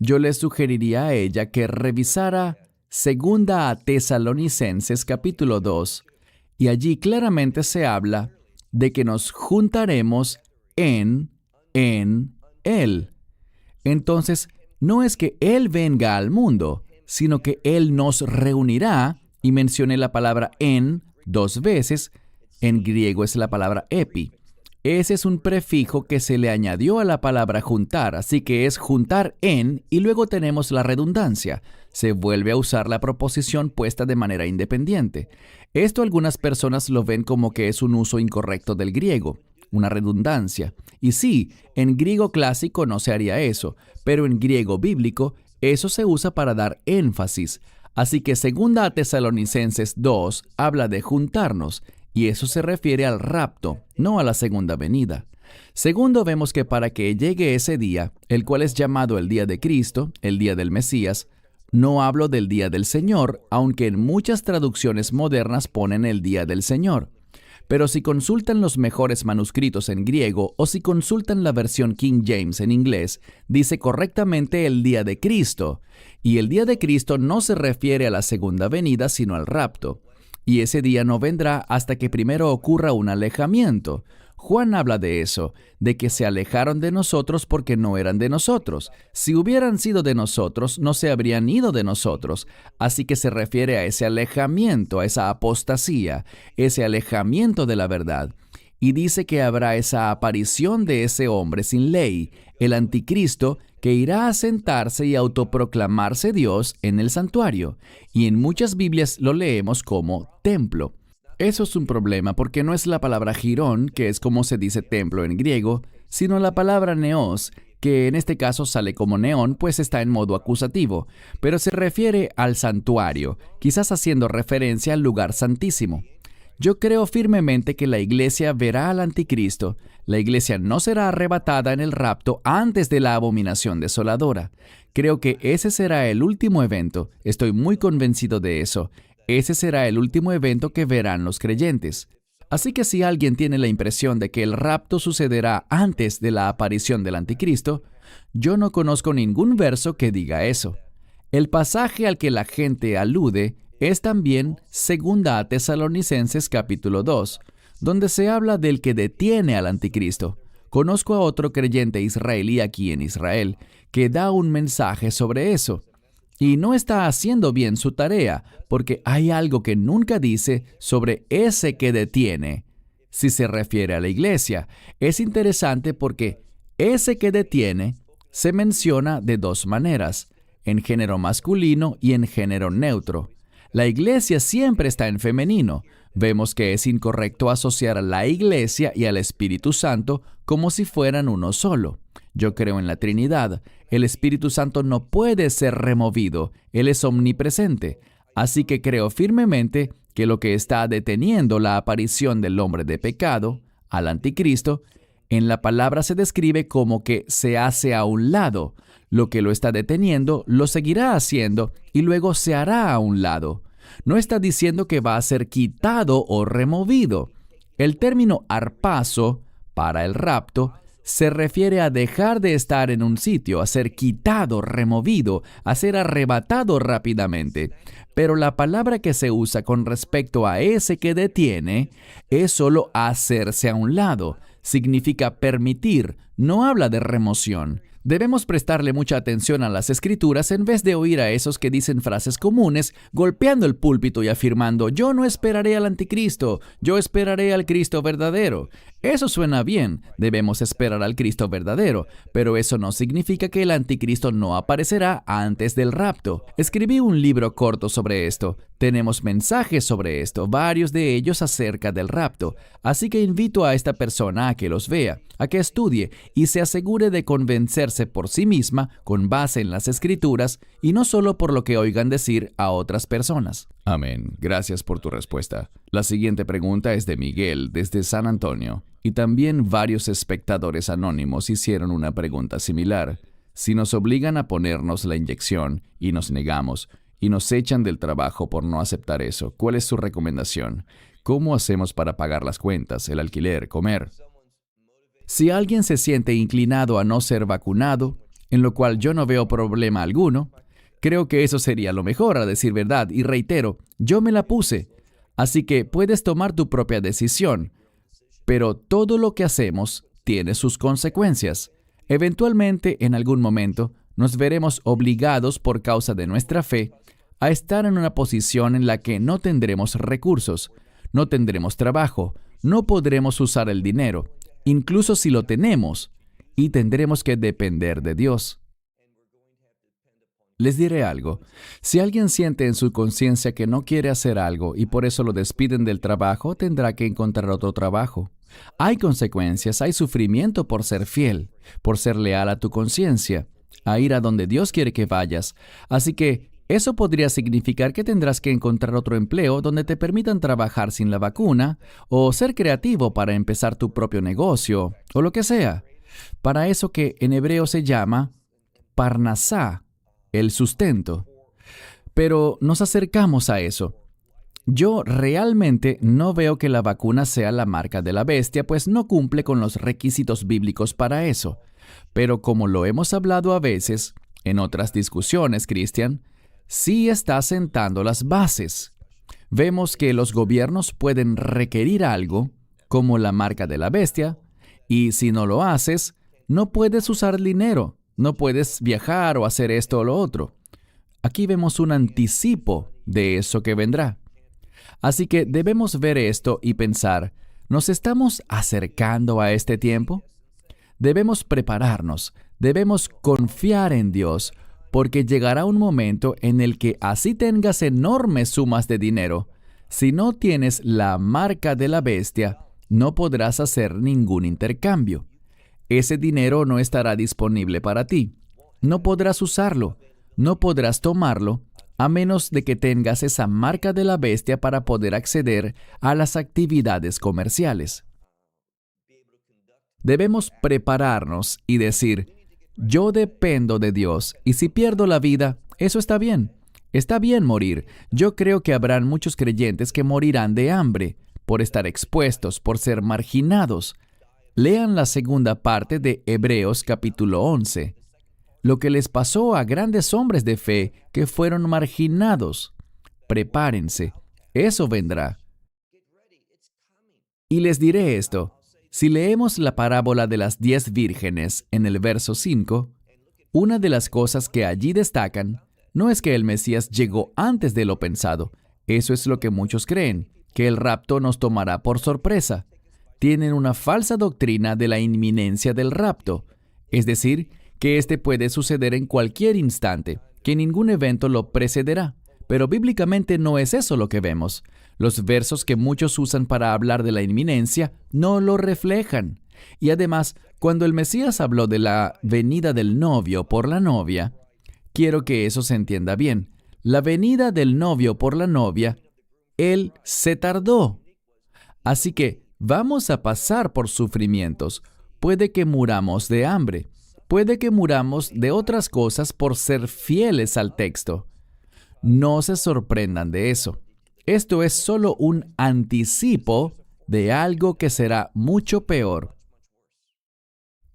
yo le sugeriría a ella que revisara 2 a Tesalonicenses capítulo 2, y allí claramente se habla de que nos juntaremos en Él. Entonces, no es que Él venga al mundo, sino que Él nos reunirá, y mencioné la palabra en 2 veces. En griego es la palabra epi. Ese es un prefijo que se le añadió a la palabra juntar, así que es juntar en, y luego tenemos la redundancia. Se vuelve a usar la proposición puesta de manera independiente. Esto algunas personas lo ven como que es un uso incorrecto del griego, una redundancia. Y sí, en griego clásico no se haría eso, pero en griego bíblico eso se usa para dar énfasis. Así que 2 a Tesalonicenses 2 habla de juntarnos, y eso se refiere al rapto, no a la segunda venida. Segundo, vemos que para que llegue ese día, el cual es llamado el día de Cristo, el día del Mesías, no hablo del día del Señor, aunque en muchas traducciones modernas ponen el día del Señor. Pero si consultan los mejores manuscritos en griego o si consultan la versión King James en inglés, dice correctamente el día de Cristo. Y el día de Cristo no se refiere a la segunda venida, sino al rapto. Y ese día no vendrá hasta que primero ocurra un alejamiento. Juan habla de eso, de que se alejaron de nosotros porque no eran de nosotros. Si hubieran sido de nosotros, no se habrían ido de nosotros. Así que se refiere a ese alejamiento, a esa apostasía, ese alejamiento de la verdad. Y dice que habrá esa aparición de ese hombre sin ley, el anticristo, que irá a sentarse y autoproclamarse Dios en el santuario. Y en muchas Biblias lo leemos como templo. Eso es un problema porque no es la palabra girón, que es como se dice templo en griego, sino la palabra neos, que en este caso sale como neón, pues está en modo acusativo, pero se refiere al santuario, quizás haciendo referencia al lugar santísimo. Yo creo firmemente que la iglesia verá al anticristo. La iglesia no será arrebatada en el rapto antes de la abominación desoladora. Creo que ese será el último evento. Estoy muy convencido de eso. Ese será el último evento que verán los creyentes. Así que si alguien tiene la impresión de que el rapto sucederá antes de la aparición del anticristo, yo no conozco ningún verso que diga eso. El pasaje al que la gente alude es también 2 a Tesalonicenses capítulo 2, donde se habla del que detiene al anticristo. Conozco a otro creyente israelí aquí en Israel que da un mensaje sobre eso. Y no está haciendo bien su tarea, porque hay algo que nunca dice sobre ese que detiene. Si se refiere a la iglesia, es interesante porque ese que detiene se menciona de 2 maneras. en género masculino y en género neutro. La iglesia siempre está en femenino. Vemos que es incorrecto asociar a la iglesia y al Espíritu Santo como si fueran uno solo. Yo creo en la Trinidad. El Espíritu Santo no puede ser removido. Él es omnipresente. Así que creo firmemente que lo que está deteniendo la aparición del hombre de pecado, al anticristo, en la palabra se describe como que se hace a un lado. Lo que lo está deteniendo lo seguirá haciendo y luego se hará a un lado. No está diciendo que va a ser quitado o removido. El término harpazo, para el rapto, se refiere a dejar de estar en un sitio, a ser quitado, removido, a ser arrebatado rápidamente. Pero la palabra que se usa con respecto a ese que detiene es solo hacerse a un lado. Significa permitir, no habla de remoción. Debemos prestarle mucha atención a las Escrituras en vez de oír a esos que dicen frases comunes, golpeando el púlpito y afirmando, yo no esperaré al anticristo, yo esperaré al Cristo verdadero. Eso suena bien, debemos esperar al Cristo verdadero, pero eso no significa que el anticristo no aparecerá antes del rapto. Escribí un libro corto sobre esto. Tenemos mensajes sobre esto, varios de ellos acerca del rapto. Así que invito a esta persona a que los vea, a que estudie y se asegure de convencerse por sí misma con base en las Escrituras y no solo por lo que oigan decir a otras personas. Amén. Gracias por tu respuesta. La siguiente pregunta es de Miguel, desde San Antonio. Y también varios espectadores anónimos hicieron una pregunta similar. Si nos obligan a ponernos la inyección y nos negamos, y nos echan del trabajo por no aceptar eso, ¿cuál es su recomendación? ¿Cómo hacemos para pagar las cuentas, el alquiler, comer? Si alguien se siente inclinado a no ser vacunado, en lo cual yo no veo problema alguno, creo que eso sería lo mejor, a decir verdad, y reitero, yo me la puse. Así que puedes tomar tu propia decisión, pero todo lo que hacemos tiene sus consecuencias. Eventualmente, en algún momento, nos veremos obligados por causa de nuestra fe a estar en una posición en la que no tendremos recursos, no tendremos trabajo, no podremos usar el dinero, incluso si lo tenemos, y tendremos que depender de Dios. Les diré algo. Si alguien siente en su conciencia que no quiere hacer algo y por eso lo despiden del trabajo, tendrá que encontrar otro trabajo. Hay consecuencias, hay sufrimiento por ser fiel, por ser leal a tu conciencia, a ir a donde Dios quiere que vayas. Así que eso podría significar que tendrás que encontrar otro empleo donde te permitan trabajar sin la vacuna o ser creativo para empezar tu propio negocio o lo que sea. Para eso que en hebreo se llama parnasá, el sustento. Pero nos acercamos a eso. Yo realmente no veo que la vacuna sea la marca de la bestia, pues no cumple con los requisitos bíblicos para eso. Pero como lo hemos hablado a veces, en otras discusiones, Cristian, sí está sentando las bases. Vemos que los gobiernos pueden requerir algo, como la marca de la bestia, y si no lo haces, no puedes usar dinero, no puedes viajar o hacer esto o lo otro. Aquí vemos un anticipo de eso que vendrá. Así que debemos ver esto y pensar, ¿nos estamos acercando a este tiempo? Debemos prepararnos, debemos confiar en Dios, porque llegará un momento en el que así tengas enormes sumas de dinero, si no tienes la marca de la bestia, no podrás hacer ningún intercambio. Ese dinero no estará disponible para ti. No podrás usarlo, no podrás tomarlo, a menos de que tengas esa marca de la bestia para poder acceder a las actividades comerciales. Debemos prepararnos y decir, yo dependo de Dios, y si pierdo la vida, eso está bien. Está bien morir. Yo creo que habrán muchos creyentes que morirán de hambre, por estar expuestos, por ser marginados. Lean la segunda parte de Hebreos capítulo 11. Lo que les pasó a grandes hombres de fe que fueron marginados. Prepárense, eso vendrá. Y les diré esto. Si leemos la parábola de las 10 vírgenes en el verso 5, una de las cosas que allí destacan no es que el Mesías llegó antes de lo pensado. Eso es lo que muchos creen, que el rapto nos tomará por sorpresa. Tienen una falsa doctrina de la inminencia del rapto, es decir, que este puede suceder en cualquier instante. que ningún evento lo precederá. Pero bíblicamente no es eso lo que vemos. Los versos que muchos usan para hablar de la inminencia no lo reflejan. Y además, cuando el Mesías habló de la venida del novio por la novia, quiero que eso se entienda bien. La venida del novio por la novia, Él se tardó. Así que vamos a pasar por sufrimientos. Puede que muramos de hambre. Puede que muramos de otras cosas por ser fieles al texto. No se sorprendan de eso. Esto es solo un anticipo de algo que será mucho peor.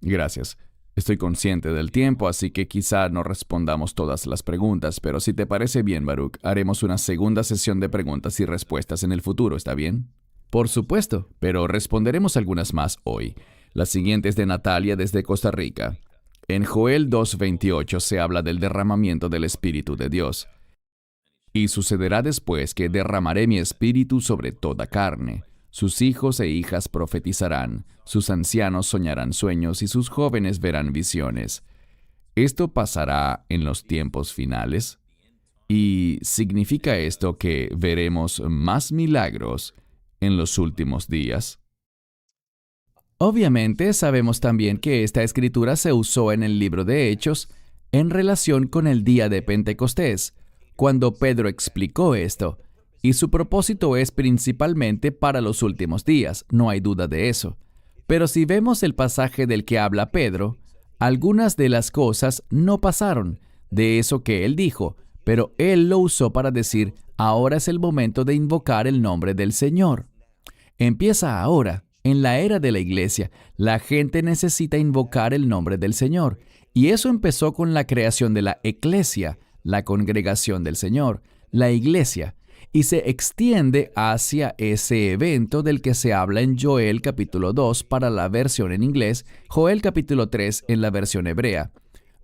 Gracias. Estoy consciente del tiempo, así que quizá no respondamos todas las preguntas, pero si te parece bien, Baruch, haremos una segunda sesión de preguntas y respuestas en el futuro, ¿está bien? Por supuesto, pero responderemos algunas más hoy. La siguiente es de Natalia desde Costa Rica. En Joel 2:28 se habla del derramamiento del Espíritu de Dios. Y sucederá después que derramaré mi espíritu sobre toda carne. Sus hijos e hijas profetizarán, sus ancianos soñarán sueños y sus jóvenes verán visiones. ¿Esto pasará en los tiempos finales? ¿Y significa esto que veremos más milagros en los últimos días? Obviamente sabemos también que esta escritura se usó en el libro de Hechos en relación con el día de Pentecostés, cuando Pedro explicó esto, y su propósito es principalmente para los últimos días, no hay duda de eso. Pero si vemos el pasaje del que habla Pedro, algunas de las cosas no pasaron de eso que él dijo, pero él lo usó para decir, ahora es el momento de invocar el nombre del Señor. Empieza ahora, en la era de la iglesia, la gente necesita invocar el nombre del Señor, y eso empezó con la creación de la eclesia, la congregación del Señor, la iglesia, y se extiende hacia ese evento del que se habla en Joel capítulo 2 para la versión en inglés, Joel capítulo 3 en la versión hebrea.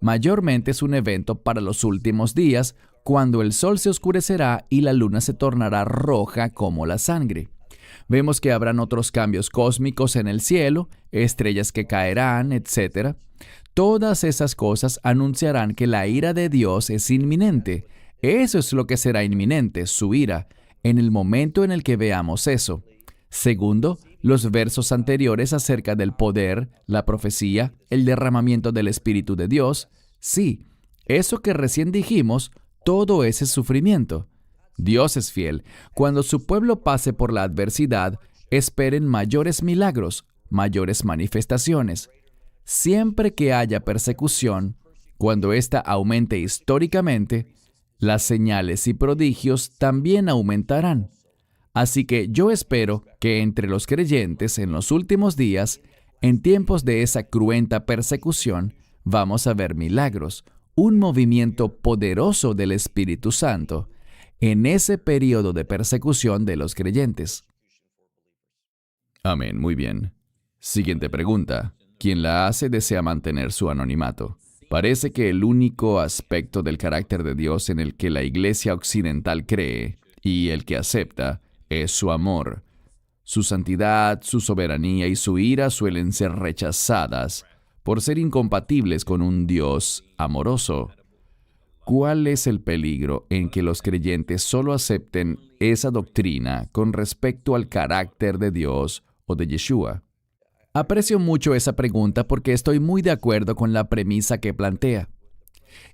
Mayormente es un evento para los últimos días, cuando el sol se oscurecerá y la luna se tornará roja como la sangre. Vemos que habrán otros cambios cósmicos en el cielo, estrellas que caerán, etc. Todas esas cosas anunciarán que la ira de Dios es inminente. Eso es lo que será inminente, su ira, en el momento en el que veamos eso. Segundo, los versos anteriores acerca del poder, la profecía, el derramamiento del Espíritu de Dios. Sí, eso que recién dijimos, todo ese sufrimiento. Dios es fiel. Cuando su pueblo pase por la adversidad, esperen mayores milagros, mayores manifestaciones. Siempre que haya persecución, cuando ésta aumente históricamente, las señales y prodigios también aumentarán. Así que yo espero que entre los creyentes en los últimos días, en tiempos de esa cruenta persecución, vamos a ver milagros, un movimiento poderoso del Espíritu Santo en ese periodo de persecución de los creyentes. Amén, muy bien. Siguiente pregunta. Quien la hace desea mantener su anonimato. Parece que el único aspecto del carácter de Dios en el que la Iglesia occidental cree, y el que acepta, es su amor. Su santidad, su soberanía y su ira suelen ser rechazadas por ser incompatibles con un Dios amoroso. ¿Cuál es el peligro en que los creyentes solo acepten esa doctrina con respecto al carácter de Dios o de Yeshua? Aprecio mucho esa pregunta porque estoy muy de acuerdo con la premisa que plantea.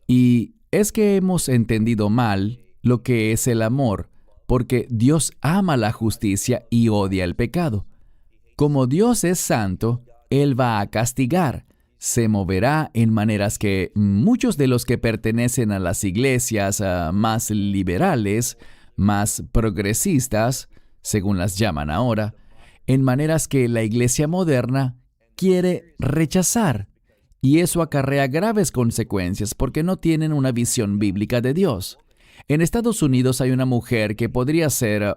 Y es que hemos entendido mal lo que es el amor, porque Dios ama la justicia y odia el pecado. Como Dios es santo, Él va a castigar. Se moverá en maneras que muchos de los que pertenecen a las iglesias más liberales, más progresistas, según las llaman ahora, en maneras que la iglesia moderna quiere rechazar. Y eso acarrea graves consecuencias porque no tienen una visión bíblica de Dios. En Estados Unidos hay una mujer que podría ser...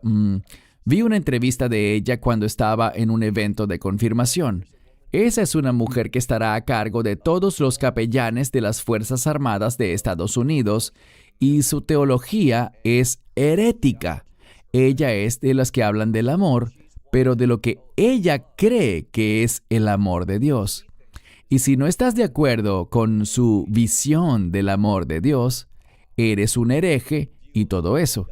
vi una entrevista de ella cuando estaba en un evento de confirmación. Esa es una mujer que estará a cargo de todos los capellanes de las Fuerzas Armadas de Estados Unidos y su teología es herética. Ella es de las que hablan del amor, pero de lo que ella cree que es el amor de Dios. Y si no estás de acuerdo con su visión del amor de Dios, eres un hereje y todo eso.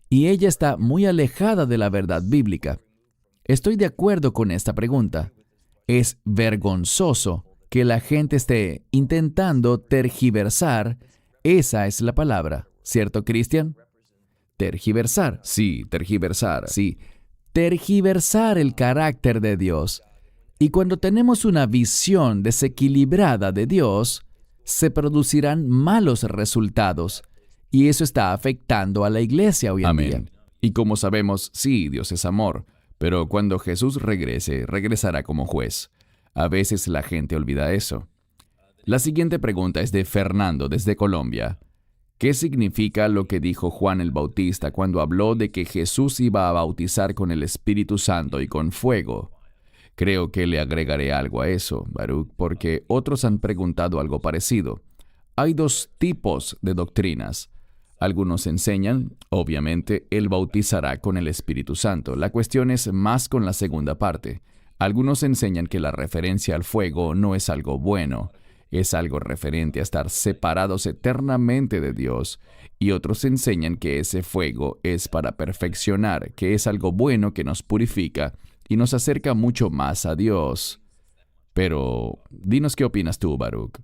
Y ella está muy alejada de la verdad bíblica. Estoy de acuerdo con esta pregunta. Es vergonzoso que la gente esté intentando tergiversar. Esa es la palabra, ¿cierto, Cristian? Tergiversar. Sí, tergiversar. Sí, tergiversar el carácter de Dios. Y cuando tenemos una visión desequilibrada de Dios, se producirán malos resultados. Y eso está afectando a la iglesia hoy en día. Y como sabemos, sí, Dios es amor. Pero cuando Jesús regrese, regresará como juez. A veces la gente olvida eso. La siguiente pregunta es de Fernando, desde Colombia. ¿Qué significa lo que dijo Juan el Bautista cuando habló de que Jesús iba a bautizar con el Espíritu Santo y con fuego? Creo que le agregaré algo a eso, Baruch, porque otros han preguntado algo parecido. Hay dos tipos de doctrinas. Algunos enseñan, obviamente, Él bautizará con el Espíritu Santo. La cuestión es más con la segunda parte. Algunos enseñan que la referencia al fuego no es algo bueno, es algo referente a estar separados eternamente de Dios. Y otros enseñan que ese fuego es para perfeccionar, que es algo bueno que nos purifica y nos acerca mucho más a Dios. Pero, dinos qué opinas tú, Baruch.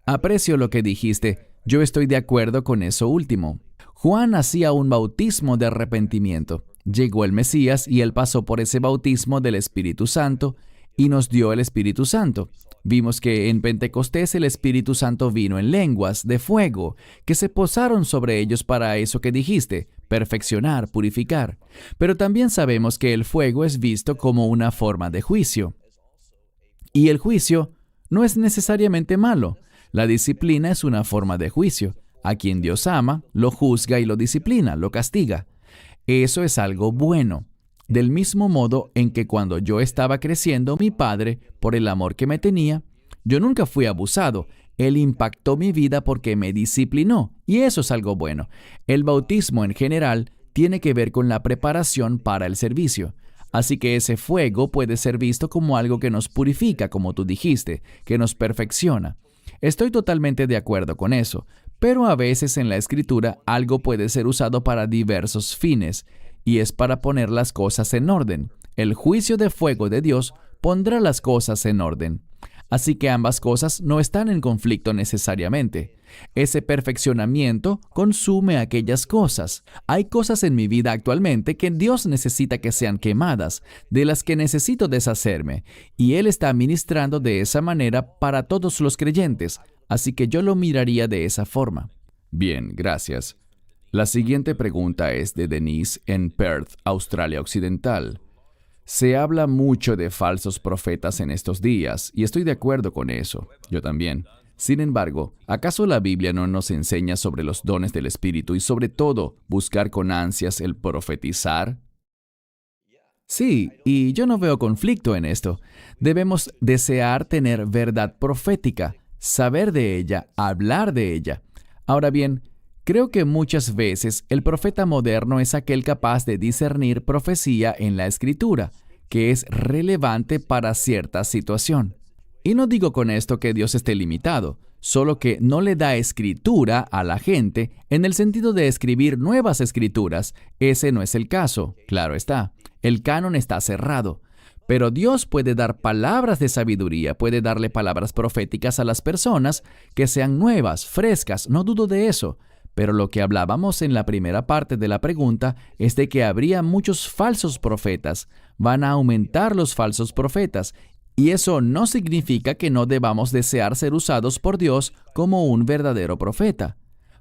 Aprecio lo que dijiste. Yo estoy de acuerdo con eso último. Juan hacía un bautismo de arrepentimiento. Llegó el Mesías y Él pasó por ese bautismo del Espíritu Santo y nos dio el Espíritu Santo. Vimos que en Pentecostés el Espíritu Santo vino en lenguas de fuego, que se posaron sobre ellos para eso que dijiste, perfeccionar, purificar. Pero también sabemos que el fuego es visto como una forma de juicio. Y el juicio no es necesariamente malo. La disciplina es una forma de juicio. A quien Dios ama, lo juzga y lo disciplina, lo castiga. Eso es algo bueno. Del mismo modo en que cuando yo estaba creciendo, mi padre, por el amor que me tenía, yo nunca fui abusado. Él impactó mi vida porque me disciplinó, y eso es algo bueno. El bautismo en general tiene que ver con la preparación para el servicio. Así que ese fuego puede ser visto como algo que nos purifica, como tú dijiste, que nos perfecciona. Estoy totalmente de acuerdo con eso, pero a veces en la Escritura algo puede ser usado para diversos fines, y es para poner las cosas en orden. El juicio de fuego de Dios pondrá las cosas en orden. Así que ambas cosas no están en conflicto necesariamente. Ese perfeccionamiento consume aquellas cosas. Hay cosas en mi vida actualmente que Dios necesita que sean quemadas, de las que necesito deshacerme, y Él está ministrando de esa manera para todos los creyentes, así que yo lo miraría de esa forma. Bien, gracias. La siguiente pregunta es de Denise en Perth, Australia Occidental. Se habla mucho de falsos profetas en estos días, y estoy de acuerdo con eso. Yo también. Sin embargo, ¿acaso la Biblia no nos enseña sobre los dones del Espíritu y sobre todo buscar con ansias el profetizar? Sí, y yo no veo conflicto en esto. Debemos desear tener verdad profética, saber de ella, hablar de ella. Ahora bien, creo que muchas veces el profeta moderno es aquel capaz de discernir profecía en la Escritura, que es relevante para cierta situación. Y no digo con esto que Dios esté limitado, solo que no le da escritura a la gente en el sentido de escribir nuevas escrituras. Ese no es el caso, claro está. El canon está cerrado. Pero Dios puede dar palabras de sabiduría, puede darle palabras proféticas a las personas que sean nuevas, frescas, no dudo de eso. Pero lo que hablábamos en la primera parte de la pregunta es de que habría muchos falsos profetas. Van a aumentar los falsos profetas. Y eso no significa que no debamos desear ser usados por Dios como un verdadero profeta.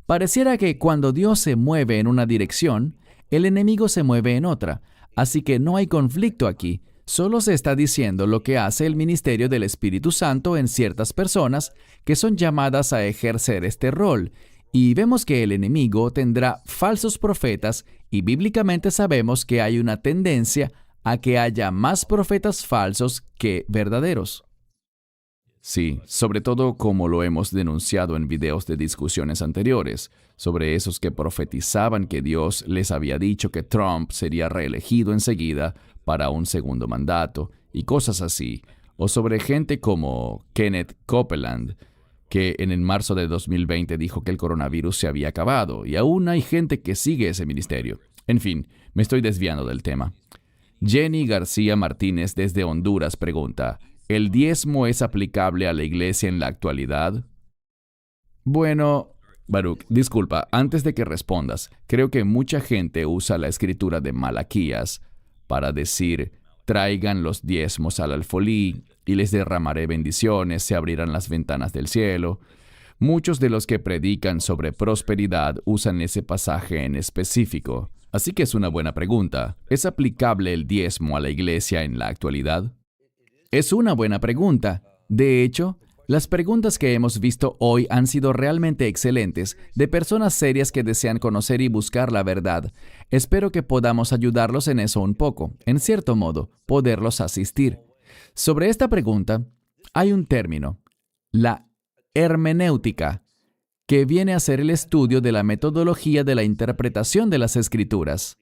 Pareciera que cuando Dios se mueve en una dirección, el enemigo se mueve en otra. Así que no hay conflicto aquí. Solo se está diciendo lo que hace el ministerio del Espíritu Santo en ciertas personas que son llamadas a ejercer este rol. Y vemos que el enemigo tendrá falsos profetas y bíblicamente sabemos que hay una tendencia a que haya más profetas falsos que verdaderos. Sí, sobre todo como lo hemos denunciado en videos de discusiones anteriores, sobre esos que profetizaban que Dios les había dicho que Trump sería reelegido enseguida para un segundo mandato y cosas así, o sobre gente como Kenneth Copeland, que en el marzo de 2020 dijo que el coronavirus se había acabado, y aún hay gente que sigue ese ministerio. En fin, me estoy desviando del tema. Jenny García Martínez desde Honduras pregunta, ¿el diezmo es aplicable a la iglesia en la actualidad? Bueno, Baruch, disculpa, antes de que respondas, creo que mucha gente usa la escritura de Malaquías para decir, traigan los diezmos al alfolí y les derramaré bendiciones, se abrirán las ventanas del cielo. Muchos de los que predican sobre prosperidad usan ese pasaje en específico. Así que es una buena pregunta. ¿Es aplicable el diezmo a la iglesia en la actualidad? Es una buena pregunta. De hecho, las preguntas que hemos visto hoy han sido realmente excelentes, de personas serias que desean conocer y buscar la verdad. Espero que podamos ayudarlos en eso un poco, en cierto modo, poderlos asistir. Sobre esta pregunta, hay un término, la hermenéutica, que viene a ser el estudio de la metodología de la interpretación de las Escrituras.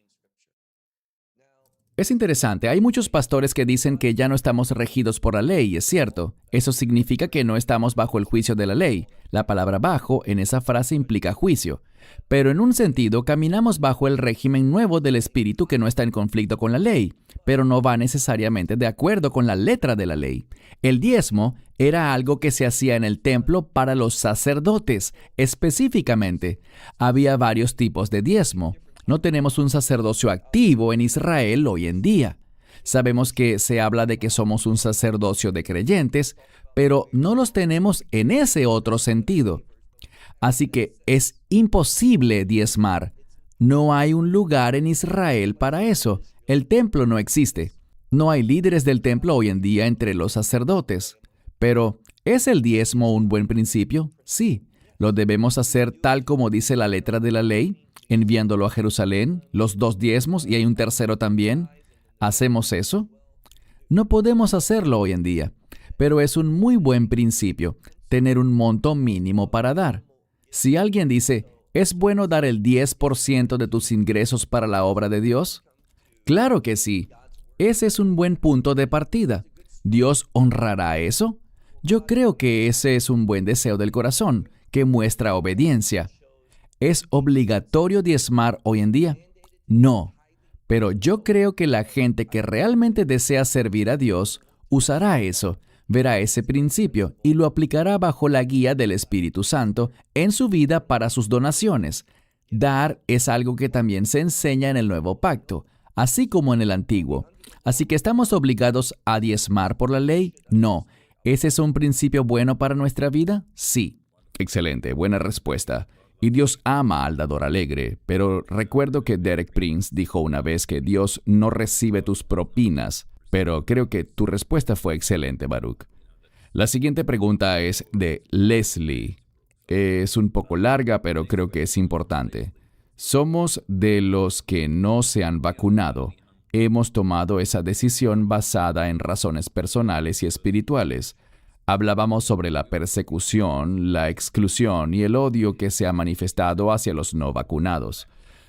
Es interesante, hay muchos pastores que dicen que ya no estamos regidos por la ley, es cierto. Eso significa que no estamos bajo el juicio de la ley. La palabra bajo en esa frase implica juicio. Pero en un sentido, caminamos bajo el régimen nuevo del Espíritu que no está en conflicto con la ley, pero no va necesariamente de acuerdo con la letra de la ley. El diezmo era algo que se hacía en el templo para los sacerdotes, específicamente. Había varios tipos de diezmo. No tenemos un sacerdocio activo en Israel hoy en día. Sabemos que se habla de que somos un sacerdocio de creyentes, pero no los tenemos en ese otro sentido. Así que es imposible diezmar. No hay un lugar en Israel para eso. El templo no existe. No hay líderes del templo hoy en día entre los sacerdotes. Pero, ¿es el diezmo un buen principio? Sí. ¿Lo debemos hacer tal como dice la letra de la ley? Enviándolo a Jerusalén, los 2 diezmos y hay un tercero también. ¿Hacemos eso? No podemos hacerlo hoy en día, pero es un muy buen principio tener un monto mínimo para dar. Si alguien dice, ¿es bueno dar el 10% de tus ingresos para la obra de Dios? Claro que sí. Ese es un buen punto de partida. ¿Dios honrará eso? Yo creo que ese es un buen deseo del corazón, que muestra obediencia. ¿Es obligatorio diezmar hoy en día? No. Pero yo creo que la gente que realmente desea servir a Dios usará eso, verá ese principio y lo aplicará bajo la guía del Espíritu Santo en su vida para sus donaciones. Dar es algo que también se enseña en el Nuevo Pacto, así como en el Antiguo. Así que ¿estamos obligados a diezmar por la ley? No. ¿Ese es un principio bueno para nuestra vida? Sí. Excelente, buena respuesta. Y Dios ama al dador alegre, pero recuerdo que Derek Prince dijo una vez que Dios no recibe tus propinas, pero creo que tu respuesta fue excelente, Baruch. La siguiente pregunta es de Leslie. Es un poco larga, pero creo que es importante. Somos de los que no se han vacunado. Hemos tomado esa decisión basada en razones personales y espirituales. Hablábamos sobre la persecución, la exclusión y el odio que se ha manifestado hacia los no vacunados.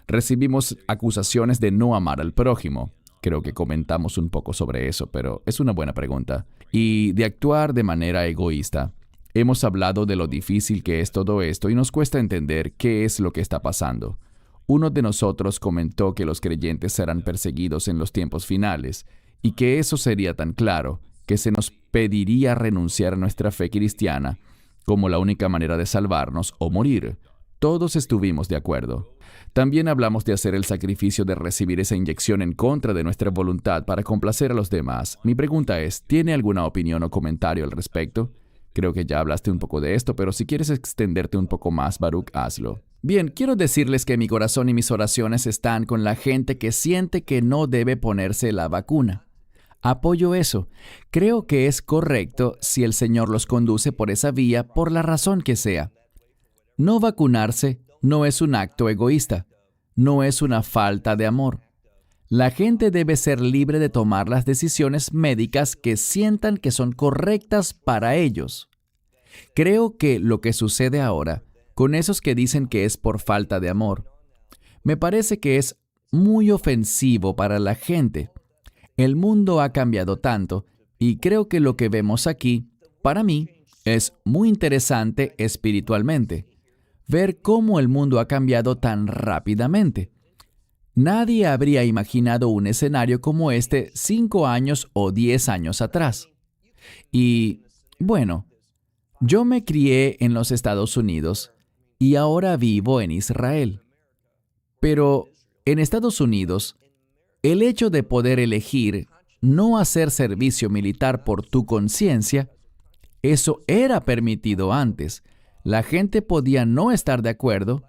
Recibimos acusaciones de no amar al prójimo. Creo que comentamos un poco sobre eso, pero es una buena pregunta. Y de actuar de manera egoísta. Hemos hablado de lo difícil que es todo esto y nos cuesta entender qué es lo que está pasando. Uno de nosotros comentó que los creyentes serán perseguidos en los tiempos finales y que eso sería tan claro que se nos pediría renunciar a nuestra fe cristiana como la única manera de salvarnos o morir. Todos estuvimos de acuerdo. También hablamos de hacer el sacrificio de recibir esa inyección en contra de nuestra voluntad para complacer a los demás. Mi pregunta es, ¿tiene alguna opinión o comentario al respecto? Creo que ya hablaste un poco de esto, pero si quieres extenderte un poco más, Baruch, hazlo. Bien, quiero decirles que mi corazón y mis oraciones están con la gente que siente que no debe ponerse la vacuna. Apoyo eso. Creo que es correcto si el Señor los conduce por esa vía por la razón que sea. No vacunarse no es un acto egoísta, no es una falta de amor. La gente debe ser libre de tomar las decisiones médicas que sientan que son correctas para ellos. Creo que lo que sucede ahora, con esos que dicen que es por falta de amor, me parece que es muy ofensivo para la gente. El mundo ha cambiado tanto y creo que lo que vemos aquí, para mí, Es muy interesante espiritualmente ver cómo el mundo ha cambiado tan rápidamente. Nadie habría imaginado un escenario como este 5 años o 10 años atrás. Y, bueno, yo me crié en los Estados Unidos y ahora vivo en Israel. Pero en Estados Unidos, el hecho de poder elegir no hacer servicio militar por tu conciencia, eso era permitido antes. La gente podía no estar de acuerdo,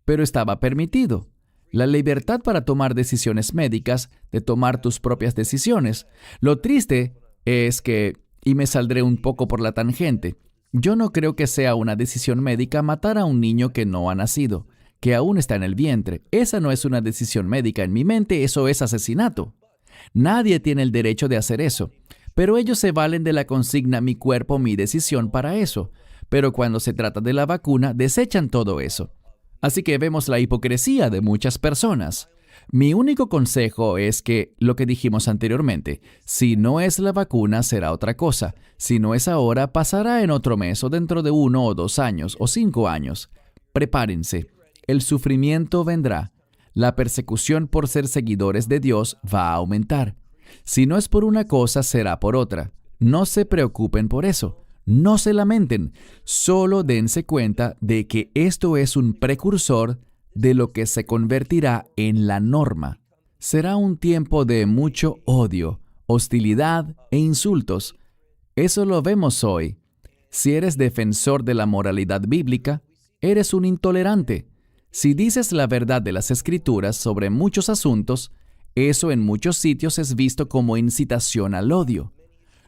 pero estaba permitido. La libertad para tomar decisiones médicas, de tomar tus propias decisiones. Lo triste es que, y me saldré un poco por la tangente, yo no creo que sea una decisión médica matar a un niño que no ha nacido, que aún está en el vientre. Esa no es una decisión médica. En mi mente, eso es asesinato. Nadie tiene el derecho de hacer eso. Pero ellos se valen de la consigna mi cuerpo, mi decisión para eso. Pero cuando se trata de la vacuna, desechan todo eso. Así que vemos la hipocresía de muchas personas. Mi único consejo es que, lo que dijimos anteriormente, si no es la vacuna, será otra cosa. Si no es ahora, pasará en otro mes o dentro de 1 o 2 años o 5 años. Prepárense. El sufrimiento vendrá. La persecución por ser seguidores de Dios va a aumentar. Si no es por una cosa, será por otra. No se preocupen por eso. No se lamenten. Solo dense cuenta de que esto es un precursor de lo que se convertirá en la norma. Será un tiempo de mucho odio, hostilidad e insultos. Eso lo vemos hoy. Si eres defensor de la moralidad bíblica, eres un intolerante. Si dices la verdad de las Escrituras sobre muchos asuntos, eso en muchos sitios es visto como incitación al odio.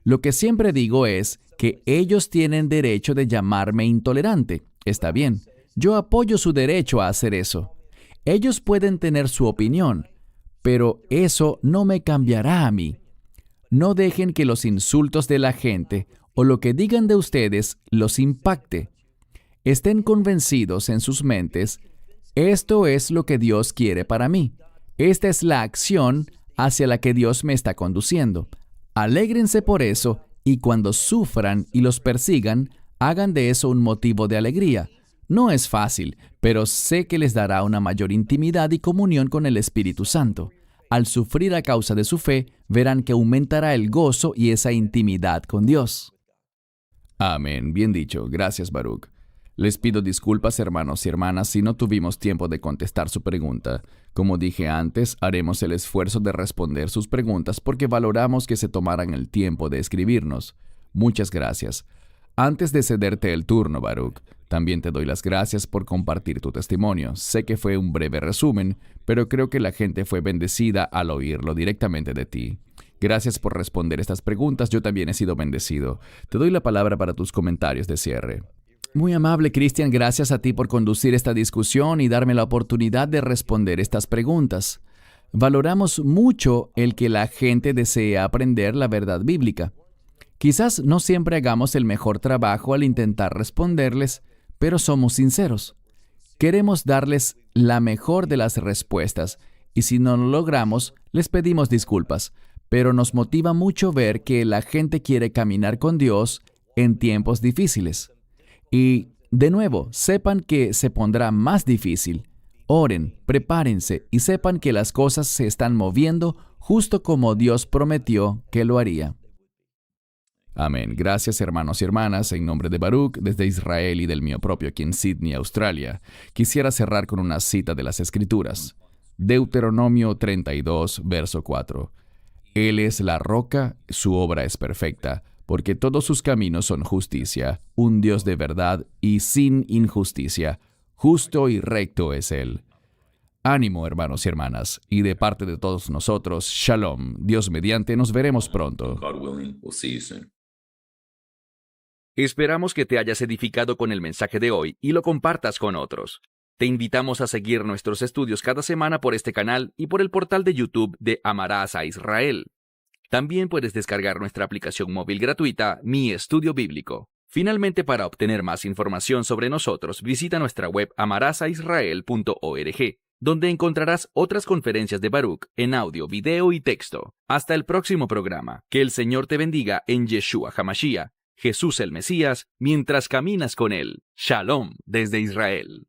Lo que siempre digo es que ellos tienen derecho de llamarme intolerante. Está bien, yo apoyo su derecho a hacer eso. Ellos pueden tener su opinión, pero eso no me cambiará a mí. No dejen que los insultos de la gente o lo que digan de ustedes los impacte. Estén convencidos en sus mentes. Esto es lo que Dios quiere para mí. Esta es la acción hacia la que Dios me está conduciendo. Alégrense por eso y cuando sufran y los persigan, hagan de eso un motivo de alegría. No es fácil, pero sé que les dará una mayor intimidad y comunión con el Espíritu Santo. Al sufrir a causa de su fe, verán que aumentará el gozo y esa intimidad con Dios. Amén. Bien dicho. Gracias, Baruch. Les pido disculpas, hermanos y hermanas, si no tuvimos tiempo de contestar su pregunta. Como dije antes, haremos el esfuerzo de responder sus preguntas porque valoramos que se tomaran el tiempo de escribirnos. Muchas gracias. Antes de cederte el turno, Baruch, también te doy las gracias por compartir tu testimonio. Sé que fue un breve resumen, pero creo que la gente fue bendecida al oírlo directamente de ti. Gracias por responder estas preguntas. Yo también he sido bendecido. Te doy la palabra para tus comentarios de cierre. Muy amable, Cristian. Gracias a ti por conducir esta discusión y darme la oportunidad de responder estas preguntas. Valoramos mucho el que la gente desee aprender la verdad bíblica. Quizás no siempre hagamos el mejor trabajo al intentar responderles, pero somos sinceros. Queremos darles la mejor de las respuestas, y si no lo logramos, les pedimos disculpas. Pero nos motiva mucho ver que la gente quiere caminar con Dios en tiempos difíciles. Y, de nuevo, sepan que se pondrá más difícil. Oren, prepárense y sepan que las cosas se están moviendo justo como Dios prometió que lo haría. Amén. Gracias, hermanos y hermanas. En nombre de Baruch, desde Israel y del mío propio aquí en Sydney, Australia, quisiera cerrar con una cita de las Escrituras. Deuteronomio 32, verso 4. Él es la roca, su obra es perfecta, porque todos sus caminos son justicia, un Dios de verdad y sin injusticia. Justo y recto es Él. Ánimo, hermanos y hermanas, y de parte de todos nosotros, Shalom. Dios mediante, nos veremos pronto. God willing, we'll see you soon. Esperamos que te hayas edificado con el mensaje de hoy y lo compartas con otros. Te invitamos a seguir nuestros estudios cada semana por este canal y por el portal de YouTube de Amarás a Israel. También puedes descargar nuestra aplicación móvil gratuita, Mi Estudio Bíblico. Finalmente, para obtener más información sobre nosotros, visita nuestra web amarasaisrael.org, donde encontrarás otras conferencias de Baruch en audio, video y texto. Hasta el próximo programa. Que el Señor te bendiga en Yeshua HaMashiach. Jesús el Mesías, mientras caminas con Él. Shalom desde Israel.